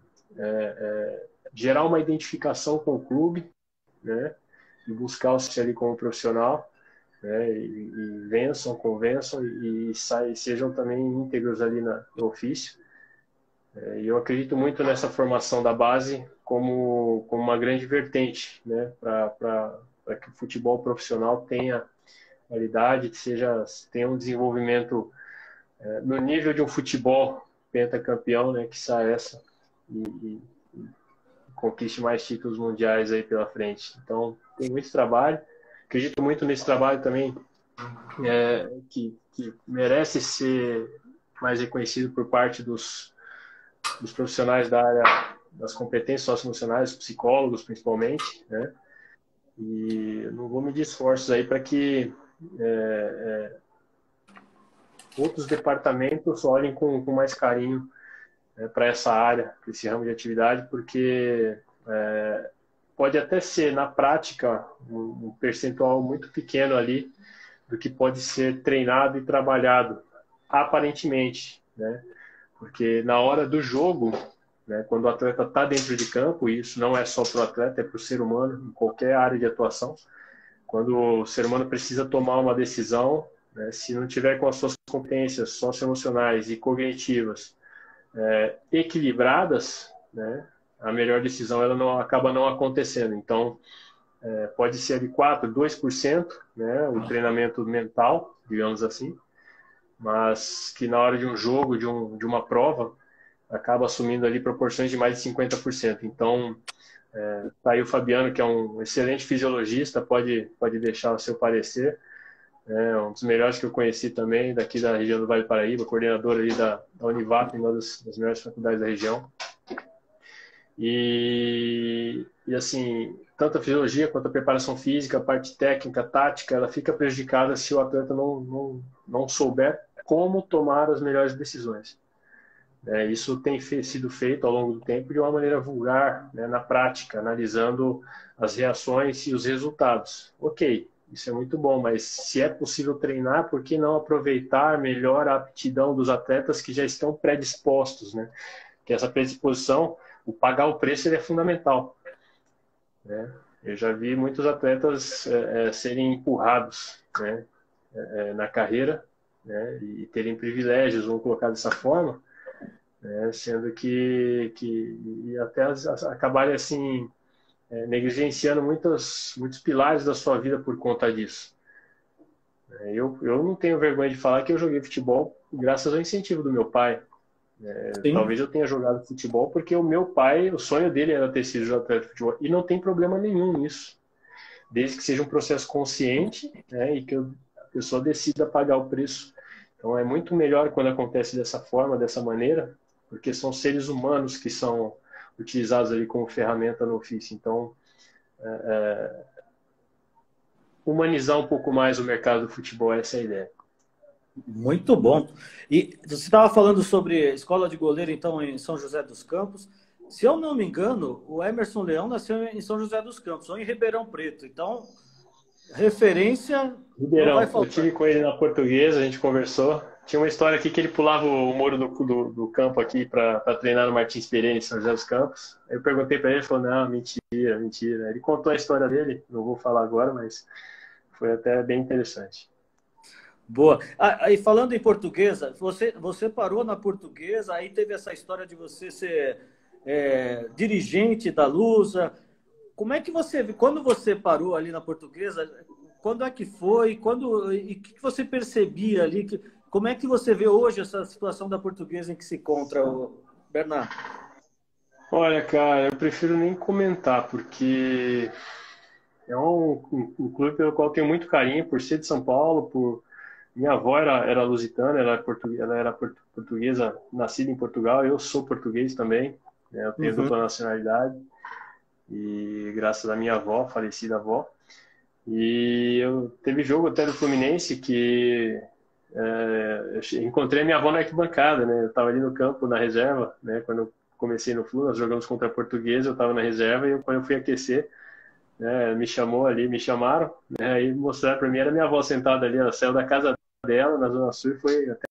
[SPEAKER 2] gerar uma identificação com o clube, né, e buscar o ser ali como profissional, né, e convençam e sejam também íntegros ali no ofício. E eu acredito muito nessa formação da base como uma grande vertente, né, para que o futebol profissional tenha qualidade, tenha um desenvolvimento no nível de um futebol pentacampeão, né, que saia essa e conquiste mais títulos mundiais aí pela frente. Então, tem muito trabalho. Acredito muito nesse trabalho também, que merece ser mais reconhecido por parte dos profissionais da área das competências socioemocionais, psicólogos principalmente, né? E não vou medir esforços aí para que outros departamentos olhem com mais carinho, né, para essa área, para esse ramo de atividade, porque pode até ser, na prática, um percentual muito pequeno ali do que pode ser treinado e trabalhado, aparentemente, né? Porque na hora do jogo, né, quando o atleta está dentro de campo, e isso não é só para o atleta, é para o ser humano, em qualquer área de atuação, quando o ser humano precisa tomar uma decisão, né, se não tiver com as suas competências socioemocionais e cognitivas equilibradas, né, a melhor decisão ela acaba não acontecendo. Então, pode ser de 4%, 2%, né, o treinamento mental, digamos assim, mas que na hora de um jogo, de uma prova, acaba assumindo ali proporções de mais de 50%. Então, tá aí o Fabiano, que é um excelente fisiologista, pode deixar o seu parecer, um dos melhores que eu conheci também, daqui da região do Vale do Paraíba, coordenador ali da Univap, uma das melhores faculdades da região. E assim, tanto a fisiologia quanto a preparação física, a parte técnica, tática, ela fica prejudicada se o atleta não souber como tomar as melhores decisões. Isso tem sido feito ao longo do tempo de uma maneira vulgar, né, na prática, analisando as reações e os resultados. Ok, isso é muito bom, mas se é possível treinar, por que não aproveitar melhor a aptidão dos atletas que já estão predispostos, né? Que essa predisposição, o pagar o preço, ele é fundamental, né? Eu já vi muitos atletas serem empurrados, né, na carreira, né, e terem privilégios, vamos colocar dessa forma, né, sendo que e até acabarem assim negligenciando muitos pilares da sua vida por conta disso. Eu não tenho vergonha de falar que eu joguei futebol graças ao incentivo do meu pai.
[SPEAKER 1] Sim.
[SPEAKER 2] Talvez eu tenha jogado futebol porque o meu pai, o sonho dele era ter sido atleta de futebol, e não tem problema nenhum nisso, desde que seja um processo consciente, né, e que a pessoa decida pagar o preço. Então é muito melhor quando acontece dessa forma, dessa maneira, porque são seres humanos que são utilizados ali como ferramenta no ofício. Então, humanizar um pouco mais o mercado do futebol, essa é a ideia.
[SPEAKER 1] Muito bom. E você estava falando sobre escola de goleiro, então, em São José dos Campos. Se eu não me engano, o Emerson Leão nasceu em São José dos Campos, ou em Ribeirão Preto. Então, referência não vai
[SPEAKER 2] Ribeirão, eu
[SPEAKER 1] faltar.
[SPEAKER 2] tive com ele na Portuguesa, a gente conversou. Tinha uma história aqui que ele pulava o muro do campo aqui para treinar no Martins Pereira, em São José dos Campos. Eu perguntei para ele, ele falou, não, mentira, mentira. Ele contou a história dele, não vou falar agora, mas foi até bem interessante.
[SPEAKER 1] Boa. Aí falando em Portuguesa, você parou na Portuguesa, aí teve essa história de você ser dirigente da Lusa. Como é que quando você parou ali na Portuguesa, quando é que foi? E o que você percebia ali? Como é que você vê hoje essa situação da Portuguesa em que se encontra, Bernardo?
[SPEAKER 2] Olha, cara, eu prefiro nem comentar, porque é um clube pelo qual eu tenho muito carinho, por ser de São Paulo, minha avó era lusitana, ela era portuguesa, nascida em Portugal, eu sou português também, né? Eu tenho
[SPEAKER 1] Uhum.
[SPEAKER 2] dupla nacionalidade, e graças à minha avó, falecida avó. E eu teve jogo até do Fluminense que eu encontrei minha avó na arquibancada, né? Eu estava ali no campo, na reserva, né? Quando eu comecei no Flu, nós jogamos contra a Portuguesa, eu estava na reserva, e quando eu fui aquecer, né, me chamaram, né? Aí mostraram para mim, era minha avó sentada ali, ela saiu da casa dela, na Zona Sul, e foi até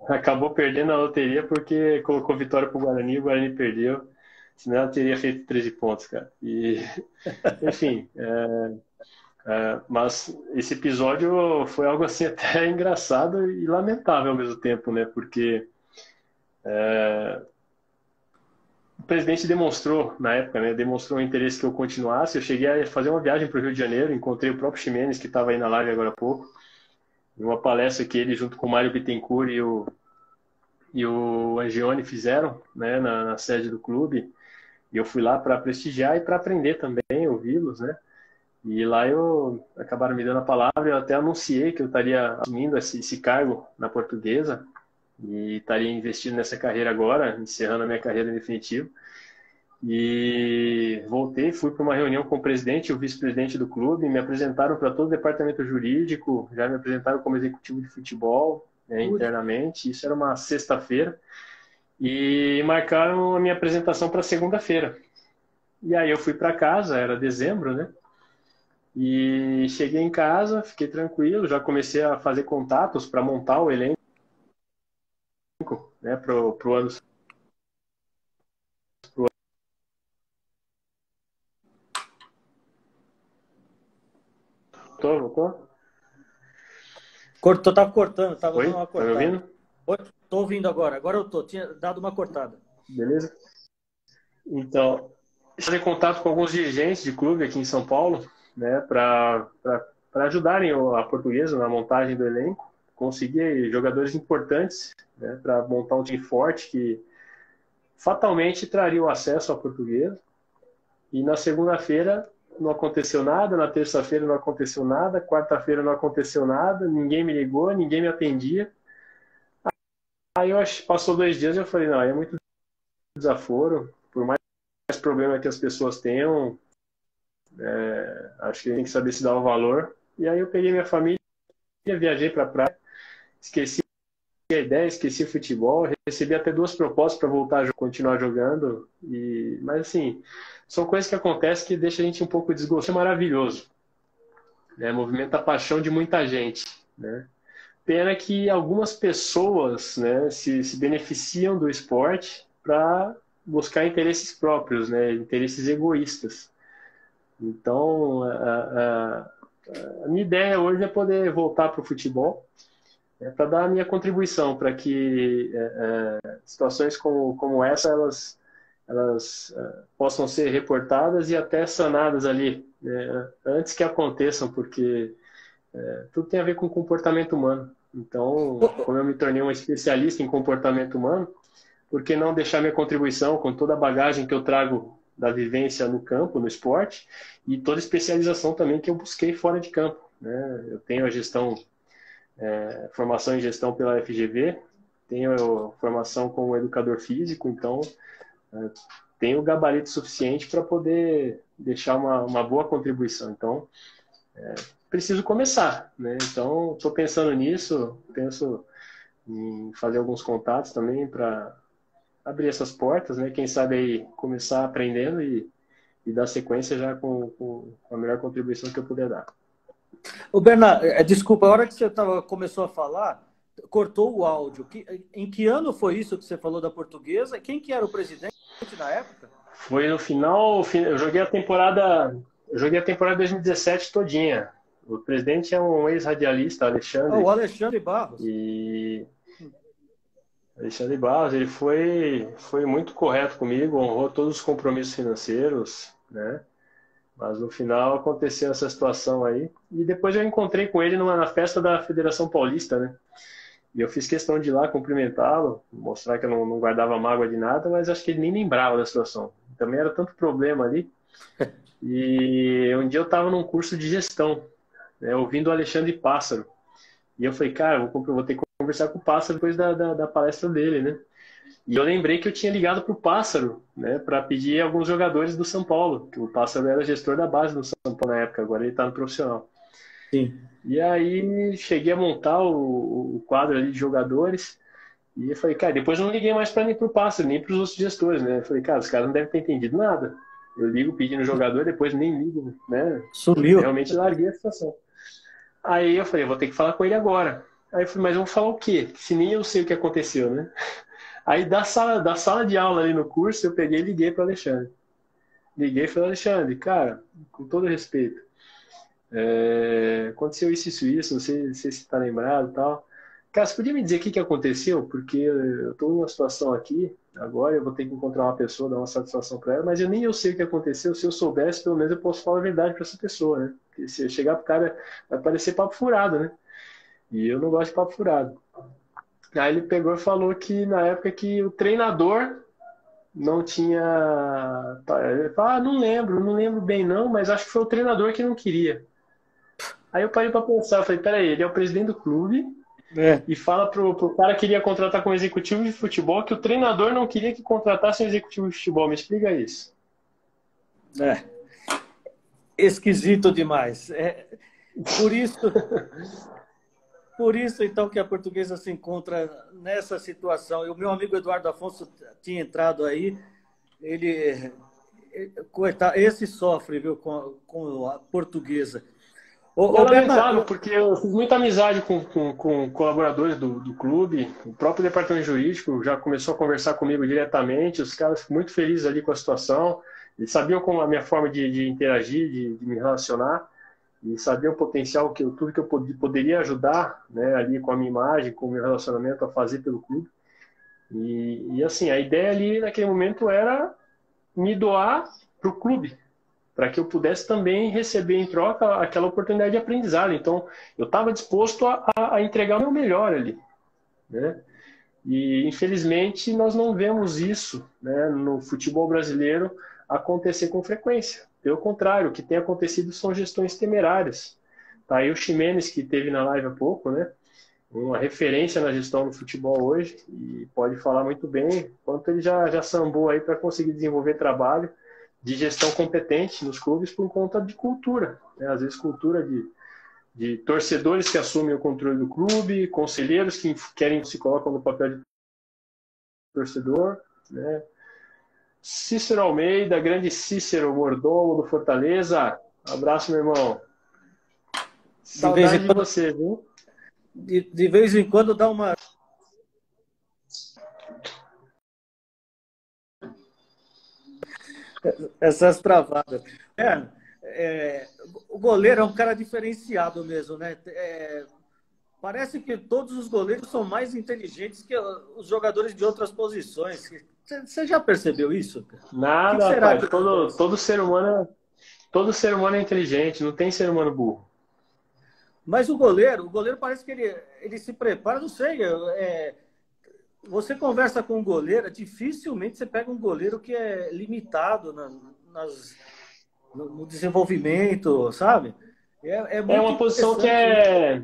[SPEAKER 2] acabou perdendo a loteria porque colocou vitória pro Guarani, o Guarani perdeu, senão ela teria feito 13 pontos, cara. E, enfim, mas esse episódio foi algo assim até engraçado e lamentável ao mesmo tempo, né? Porque o presidente demonstrou, na época, né? Demonstrou um interesse que eu continuasse. Eu cheguei a fazer uma viagem para o Rio de Janeiro, encontrei o próprio Ximenes, que estava aí na live agora há pouco, em uma palestra que ele, junto com o Mário Bittencourt e o Angione fizeram, né? Na sede do clube. E eu fui lá para prestigiar e para aprender também, ouvi-los, né? E lá acabaram me dando a palavra, eu até anunciei que eu estaria assumindo esse cargo na Portuguesa e estaria investindo nessa carreira agora, encerrando a minha carreira em definitivo. E voltei, fui para uma reunião com o presidente e o vice-presidente do clube, me apresentaram para todo o departamento jurídico, já me apresentaram como executivo de futebol, né, internamente. Isso era uma sexta-feira e marcaram a minha apresentação para segunda-feira. E aí eu fui para casa, era dezembro, né? E cheguei em casa, fiquei tranquilo, já comecei a fazer contatos para montar o elenco, né, pro ano. Voltou?
[SPEAKER 1] Cortou, tava cortando, tava dando
[SPEAKER 2] Oi?
[SPEAKER 1] uma
[SPEAKER 2] Tá me
[SPEAKER 1] cortada.
[SPEAKER 2] ouvindo?
[SPEAKER 1] Tô ouvindo agora. Agora eu tô. Tinha dado uma cortada.
[SPEAKER 2] Beleza? Então, fazer contato com alguns dirigentes de clube aqui em São Paulo, né, para ajudarem a Portuguesa na montagem do elenco, conseguir jogadores importantes, né, para montar um time forte que fatalmente traria o acesso à Portuguesa. E na segunda-feira não aconteceu nada, na terça-feira não aconteceu nada, quarta-feira não aconteceu nada, ninguém me ligou, ninguém me atendia. Aí eu acho, passou 2 dias, eu falei, não, aí é muito desaforo, por mais problema que as pessoas tenham, acho que tem que saber se dar o valor. E aí eu peguei minha família, viajei para a praia, esqueci a ideia, esqueci o futebol, recebi até 2 propostas para voltar a continuar jogando. Mas assim, são coisas que acontecem que deixam a gente um pouco desgostoso. É maravilhoso, né? Movimenta a paixão de muita gente, né? Pena que algumas pessoas, né, se beneficiam do esporte para buscar interesses próprios, né, interesses egoístas. Então, a minha ideia hoje é poder voltar para o futebol, para dar a minha contribuição para que situações como essa elas possam ser reportadas e até sanadas ali, né, antes que aconteçam, porque tudo tem a ver com comportamento humano. Então, como eu me tornei um especialista em comportamento humano, por que não deixar minha contribuição com toda a bagagem que eu trago da vivência no campo, no esporte, e toda a especialização também que eu busquei fora de campo, né? Eu tenho a formação em gestão pela FGV, tenho formação como educador físico, então tenho o gabarito suficiente para poder deixar uma boa contribuição. Então, preciso começar, né? Então, estou pensando nisso, penso em fazer alguns contatos também para abrir essas portas, né? Quem sabe aí começar aprendendo e dar sequência já com a melhor contribuição que eu puder dar.
[SPEAKER 1] Ô, Bernardo, desculpa, a hora que você começou a falar, cortou o áudio. Em que ano foi isso que você falou da Portuguesa? Quem que era o presidente na época?
[SPEAKER 2] Foi no final, eu joguei a temporada 2017 todinha. O presidente é um ex-radialista, Alexandre.
[SPEAKER 1] O Alexandre Barros.
[SPEAKER 2] Alexandre Barros, ele foi muito correto comigo, honrou todos os compromissos financeiros, né? Mas no final aconteceu essa situação aí. E depois eu encontrei com ele na festa da Federação Paulista, né? E eu fiz questão de ir lá cumprimentá-lo, mostrar que eu não guardava mágoa de nada, mas acho que ele nem lembrava da situação. Também era tanto problema ali. E um dia eu estava num curso de gestão, né, ouvindo o Alexandre Pássaro. E eu falei, cara, vou ter que conversar com o Pássaro depois da palestra dele, né? E eu lembrei que eu tinha ligado para o Pássaro, né, para pedir alguns jogadores do São Paulo, que o Pássaro era gestor da base do São Paulo na época, agora ele está no profissional.
[SPEAKER 1] Sim.
[SPEAKER 2] E aí cheguei a montar o quadro ali de jogadores e eu falei, cara, depois eu não liguei mais para nem para o Pássaro, nem para os outros gestores, né? Eu falei, cara, os caras não devem ter entendido nada. Eu ligo pedindo jogador, depois nem ligo, né?
[SPEAKER 1] Sumiu.
[SPEAKER 2] Realmente larguei a situação. Aí eu falei, vou ter que falar com ele agora. Aí eu falei, mas eu vou falar o quê? Se nem eu sei o que aconteceu, né? Aí da sala de aula ali no curso, eu peguei e liguei para o Alexandre. Liguei e falei, Alexandre, cara, com todo respeito, aconteceu isso, não sei se está lembrado e tal. Cara, você podia me dizer o que aconteceu? Porque eu estou numa situação aqui, agora eu vou ter que encontrar uma pessoa, dar uma satisfação para ela, mas eu sei o que aconteceu. Se eu soubesse, pelo menos eu posso falar a verdade para essa pessoa, né? Porque se eu chegar pro cara, vai parecer papo furado, né? E eu não gosto de papo furado. Aí ele pegou e falou que na época que o treinador não tinha... Ele falou, não lembro bem não, mas acho que foi o treinador que não queria. Aí eu parei para pensar, eu falei, peraí, ele é o presidente do clube e fala pro cara que iria contratar como executivo de futebol que o treinador não queria que contratasse um executivo de futebol. Me explica isso.
[SPEAKER 1] Esquisito demais. Por isso, então, que a Portuguesa se encontra nessa situação. E o meu amigo Eduardo Afonso tinha entrado aí, coitado, esse sofre, viu, com a Portuguesa.
[SPEAKER 2] É lamentável, porque eu fiz muita amizade com colaboradores do clube, o próprio departamento jurídico já começou a conversar comigo diretamente, os caras muito felizes ali com a situação, eles sabiam como a minha forma de interagir, de me relacionar, e sabiam o potencial, tudo que eu poderia ajudar, né, ali com a minha imagem, com o meu relacionamento a fazer pelo clube. E assim, a ideia ali naquele momento era me doar para o clube, para que eu pudesse também receber em troca aquela oportunidade de aprendizado. Então, eu estava disposto a entregar o meu melhor ali, né? E, infelizmente, nós não vemos isso, né, no futebol brasileiro acontecer com frequência. Pelo contrário, o que tem acontecido são gestões temerárias. Tá aí o Ximenes, que teve na live há pouco, né? uma referência na gestão do futebol hoje e pode falar muito bem quanto ele já sambou aí para conseguir desenvolver trabalho de gestão competente nos clubes por conta de cultura, né? Às vezes cultura de torcedores que assumem o controle do clube, conselheiros que querem se colocam no papel de torcedor, né? Cícero Almeida, grande Cícero, mordomo do Fortaleza. Abraço, meu irmão. Saudade de você, viu?
[SPEAKER 1] De vez em quando dá uma... Essas travadas. O goleiro é um cara diferenciado mesmo, né? Parece que todos os goleiros são mais inteligentes que os jogadores de outras posições. Você já percebeu isso?
[SPEAKER 2] Nada, rapaz. Todo ser humano é inteligente, não tem ser humano burro.
[SPEAKER 1] Mas o goleiro parece que ele se prepara, não sei. Você conversa com um goleiro, dificilmente você pega um goleiro que é limitado no desenvolvimento, sabe?
[SPEAKER 2] É uma posição que é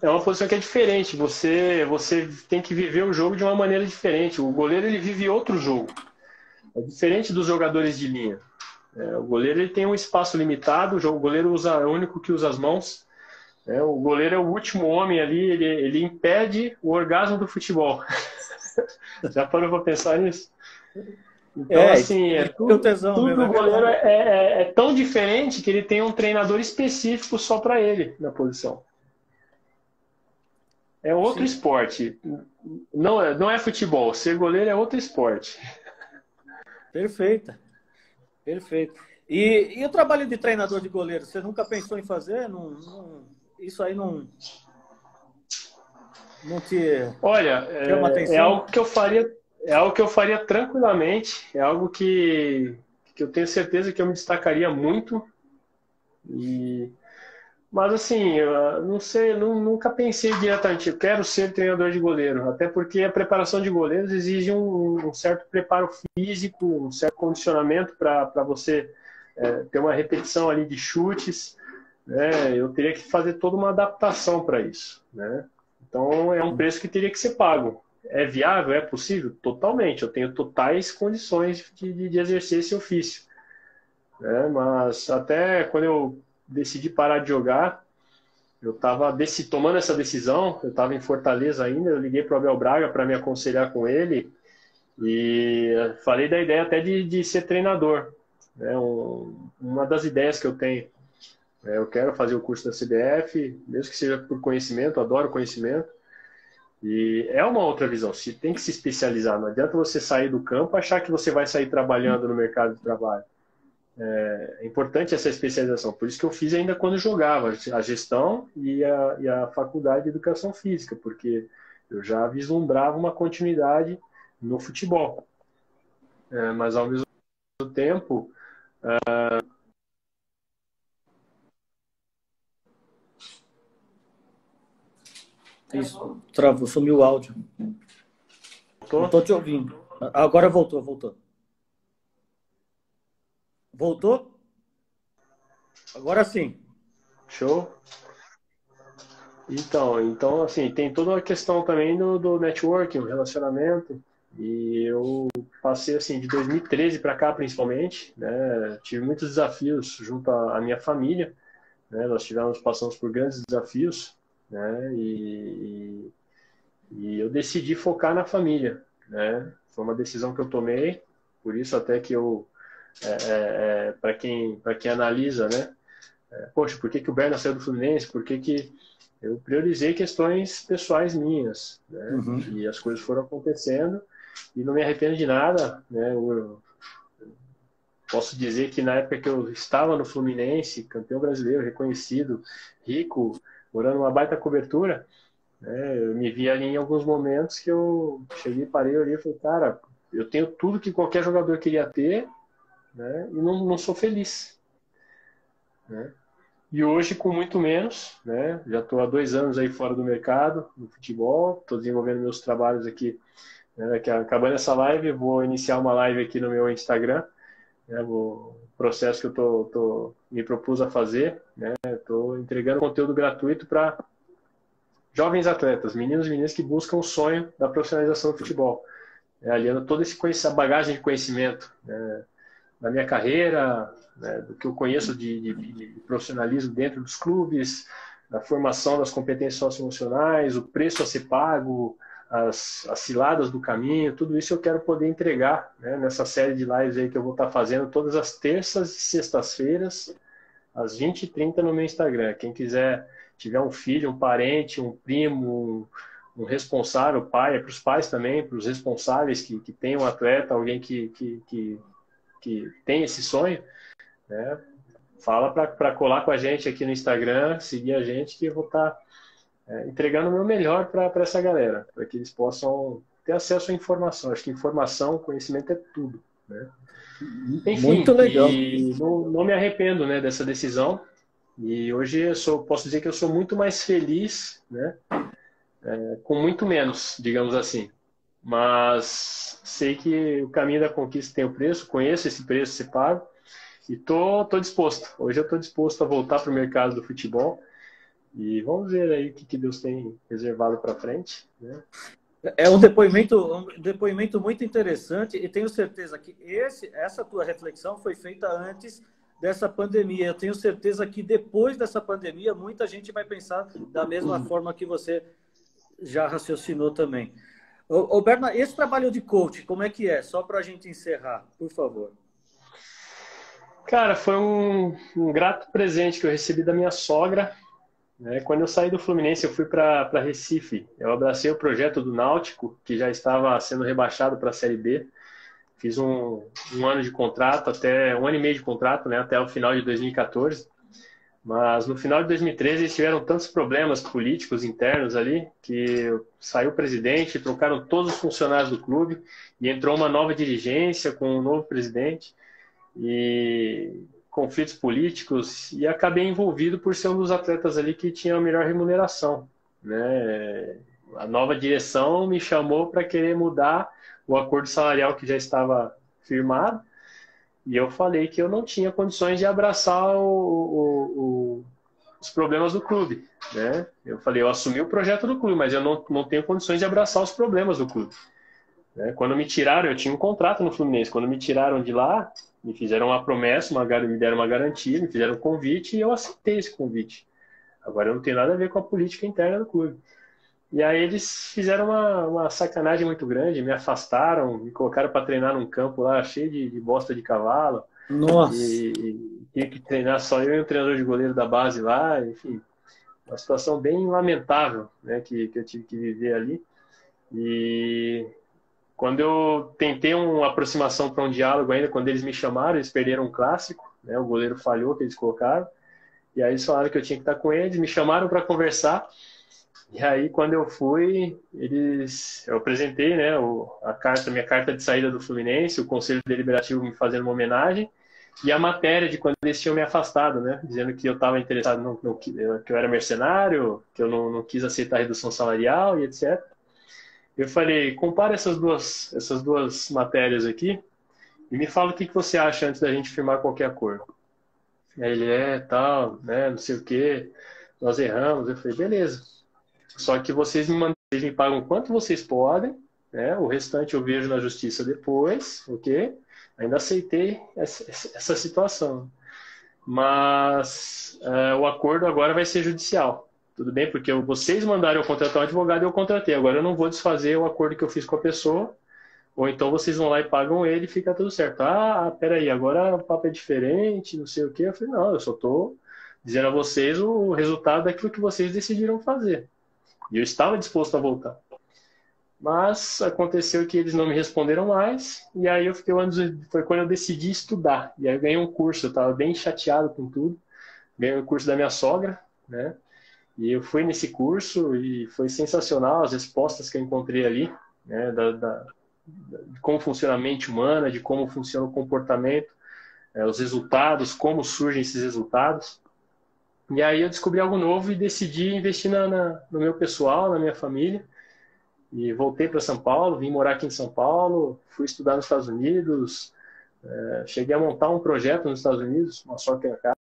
[SPEAKER 2] uma posição que é diferente. Você tem que viver o jogo de uma maneira diferente. O goleiro ele vive outro jogo. É diferente dos jogadores de linha. O goleiro ele tem um espaço limitado. O goleiro é o único que usa as mãos. O goleiro é o último homem ali. Ele impede o orgasmo do futebol. Já parou para pensar nisso? Então, assim, tudo do goleiro é tão diferente que ele tem um treinador específico só para ele na posição. É outro esporte. Não é futebol. Ser goleiro é outro esporte.
[SPEAKER 1] Perfeito. E o trabalho de treinador de goleiro, você nunca pensou em fazer? Isso aí não te
[SPEAKER 2] Olha,
[SPEAKER 1] chama atenção?
[SPEAKER 2] É algo que eu faria tranquilamente. É algo que eu tenho certeza que eu me destacaria muito. Mas assim, eu não sei, nunca pensei diretamente, eu quero ser treinador de goleiro, até porque a preparação de goleiros exige um certo preparo físico, um certo condicionamento para você ter uma repetição ali de chutes, né? Eu teria que fazer toda uma adaptação para isso, né? Então é um preço que teria que ser pago. É viável? É possível? Totalmente, eu tenho totais condições de exercer esse ofício, né? Mas até quando eu decidi parar de jogar, eu estava tomando essa decisão, eu estava em Fortaleza ainda, eu liguei para o Abel Braga para me aconselhar com ele e falei da ideia até de ser treinador. Né? Uma das ideias que eu tenho. Eu quero fazer o curso da CBF, mesmo que seja por conhecimento, adoro conhecimento. E é uma outra visão, você tem que se especializar, não adianta você sair do campo e achar que você vai sair trabalhando no mercado de trabalho. É importante essa especialização, por isso que eu fiz ainda quando jogava a gestão e a faculdade de educação física, porque eu já vislumbrava uma continuidade no futebol. Mas ao mesmo tempo,
[SPEAKER 1] Isso, travou, sumiu o áudio. Não estou te ouvindo. Agora voltou. Voltou? Agora sim.
[SPEAKER 2] Show. Então assim, tem toda a questão também do networking, o relacionamento. E eu passei assim de 2013 para cá, principalmente, né? Tive muitos desafios junto à minha família, né? Nós passamos por grandes desafios, né? E eu decidi focar na família, né? Foi uma decisão que eu tomei, por isso até que eu para quem analisa, né? Poxa, por que o Berna saiu do Fluminense? Por que eu priorizei questões pessoais minhas, né?
[SPEAKER 1] Uhum.
[SPEAKER 2] E as coisas foram acontecendo e não me arrependo de nada, né? Eu posso dizer que na época que eu estava no Fluminense, campeão brasileiro, reconhecido, rico, morando numa baita cobertura, né? Eu me vi ali em alguns momentos que eu cheguei, parei ali e falei, cara, eu tenho tudo que qualquer jogador queria ter, né? E não sou feliz, né? E hoje, com muito menos, né? Já estou há 2 anos aí fora do mercado, no futebol, estou desenvolvendo meus trabalhos aqui. Né? Acabando essa live, vou iniciar uma live aqui no meu Instagram, né? O processo que eu me propus a fazer, né? Estou entregando conteúdo gratuito para jovens atletas, meninos e meninas que buscam o sonho da profissionalização do futebol. Aliando toda essa bagagem de conhecimento, né, da minha carreira, né, do que eu conheço de profissionalismo dentro dos clubes, da formação das competências socioemocionais, o preço a ser pago, as ciladas do caminho, tudo isso eu quero poder entregar, né, nessa série de lives aí que eu vou estar fazendo todas as terças e sextas-feiras, às 20h30 no meu Instagram. Quem quiser, tiver um filho, um parente, um primo, um responsável, pai, é para os pais também, para os responsáveis que tem um atleta, alguém que tem esse sonho, né? Fala para colar com a gente aqui no Instagram, seguir a gente, que eu vou estar entregando o meu melhor para essa galera, para que eles possam ter acesso à informação. Acho que informação, conhecimento é tudo, né? Enfim,
[SPEAKER 1] Muito legal.
[SPEAKER 2] E não me arrependo, né, dessa decisão. E hoje posso dizer que eu sou muito mais feliz, né, com muito menos, digamos assim. Mas sei que o caminho da conquista tem o preço, conheço esse preço, se pago, e tô disposto. Hoje eu estou disposto a voltar para o mercado do futebol e vamos ver aí o que Deus tem reservado para frente, né?
[SPEAKER 1] É um depoimento muito interessante e tenho certeza que essa tua reflexão foi feita antes dessa pandemia. Eu tenho certeza que depois dessa pandemia muita gente vai pensar da mesma forma que você já raciocinou também. Ô Berna, esse trabalho de coach, como é que é? Só para a gente encerrar, por favor.
[SPEAKER 2] Cara, foi um grato presente que eu recebi da minha sogra. Quando eu saí do Fluminense, eu fui para Recife. Eu abracei o projeto do Náutico, que já estava sendo rebaixado para a Série B. Fiz um ano de contrato, um ano e meio de contrato, né, até o final de 2014. Mas no final de 2013 eles tiveram tantos problemas políticos internos ali que saiu o presidente, trocaram todos os funcionários do clube e entrou uma nova dirigência com um novo presidente e conflitos políticos, e acabei envolvido por ser um dos atletas ali que tinha a melhor remuneração, né? A nova direção me chamou para querer mudar o acordo salarial que já estava firmado, e eu falei que eu não tinha condições de abraçar os problemas do clube, né? Eu falei, eu assumi o projeto do clube, mas eu não tenho condições de abraçar os problemas do clube. Quando me tiraram, eu tinha um contrato no Fluminense, quando me tiraram de lá, me fizeram uma promessa, me deram uma garantia, me fizeram um convite e eu aceitei esse convite. Agora eu não tenho nada a ver com a política interna do clube. E aí eles fizeram uma sacanagem muito grande, me afastaram, me colocaram para treinar num campo lá cheio de bosta de cavalo.
[SPEAKER 1] Nossa!
[SPEAKER 2] E tinha que treinar só eu e o treinador de goleiro da base lá, enfim. Uma situação bem lamentável, né, que eu tive que viver ali. E quando eu tentei uma aproximação para um diálogo ainda, quando eles me chamaram, eles perderam um clássico, né? O goleiro falhou que eles colocaram, e aí eles falaram que eu tinha que estar com eles, me chamaram para conversar, e aí quando eu fui, eu apresentei, né, minha carta de saída do Fluminense, o Conselho Deliberativo me fazendo uma homenagem, e a matéria de quando eles tinham me afastado, né, dizendo que eu estava interessado, que eu era mercenário, que eu não quis aceitar a redução salarial e etc. Eu falei, compara essas duas matérias aqui e me fala o que você acha antes da gente firmar qualquer acordo. Aí ele tal, né, não sei o quê, nós erramos. Eu falei, beleza. Só que vocês me pagam quanto vocês podem, né, o restante eu vejo na justiça depois, ok? Ainda aceitei essa situação. Mas o acordo agora vai ser judicial. Tudo bem? Porque vocês mandaram eu contratar um advogado e eu contratei. Agora eu não vou desfazer o acordo que eu fiz com a pessoa, ou então vocês vão lá e pagam ele e fica tudo certo. Peraí, agora o papo é diferente, não sei o quê. Eu falei, não, eu só estou dizendo a vocês o resultado daquilo que vocês decidiram fazer. E eu estava disposto a voltar. Mas aconteceu que eles não me responderam mais, e aí foi quando eu decidi estudar. E aí eu ganhei um curso, eu estava bem chateado com tudo. Ganhei um curso da minha sogra, né? E eu fui nesse curso e foi sensacional as respostas que eu encontrei ali, né, de como funciona a mente humana, de como funciona o comportamento, os resultados, como surgem esses resultados. E aí eu descobri algo novo e decidi investir no meu pessoal, na minha família. E voltei para São Paulo, vim morar aqui em São Paulo, fui estudar nos Estados Unidos, cheguei a montar um projeto nos Estados Unidos, uma sorte na casa.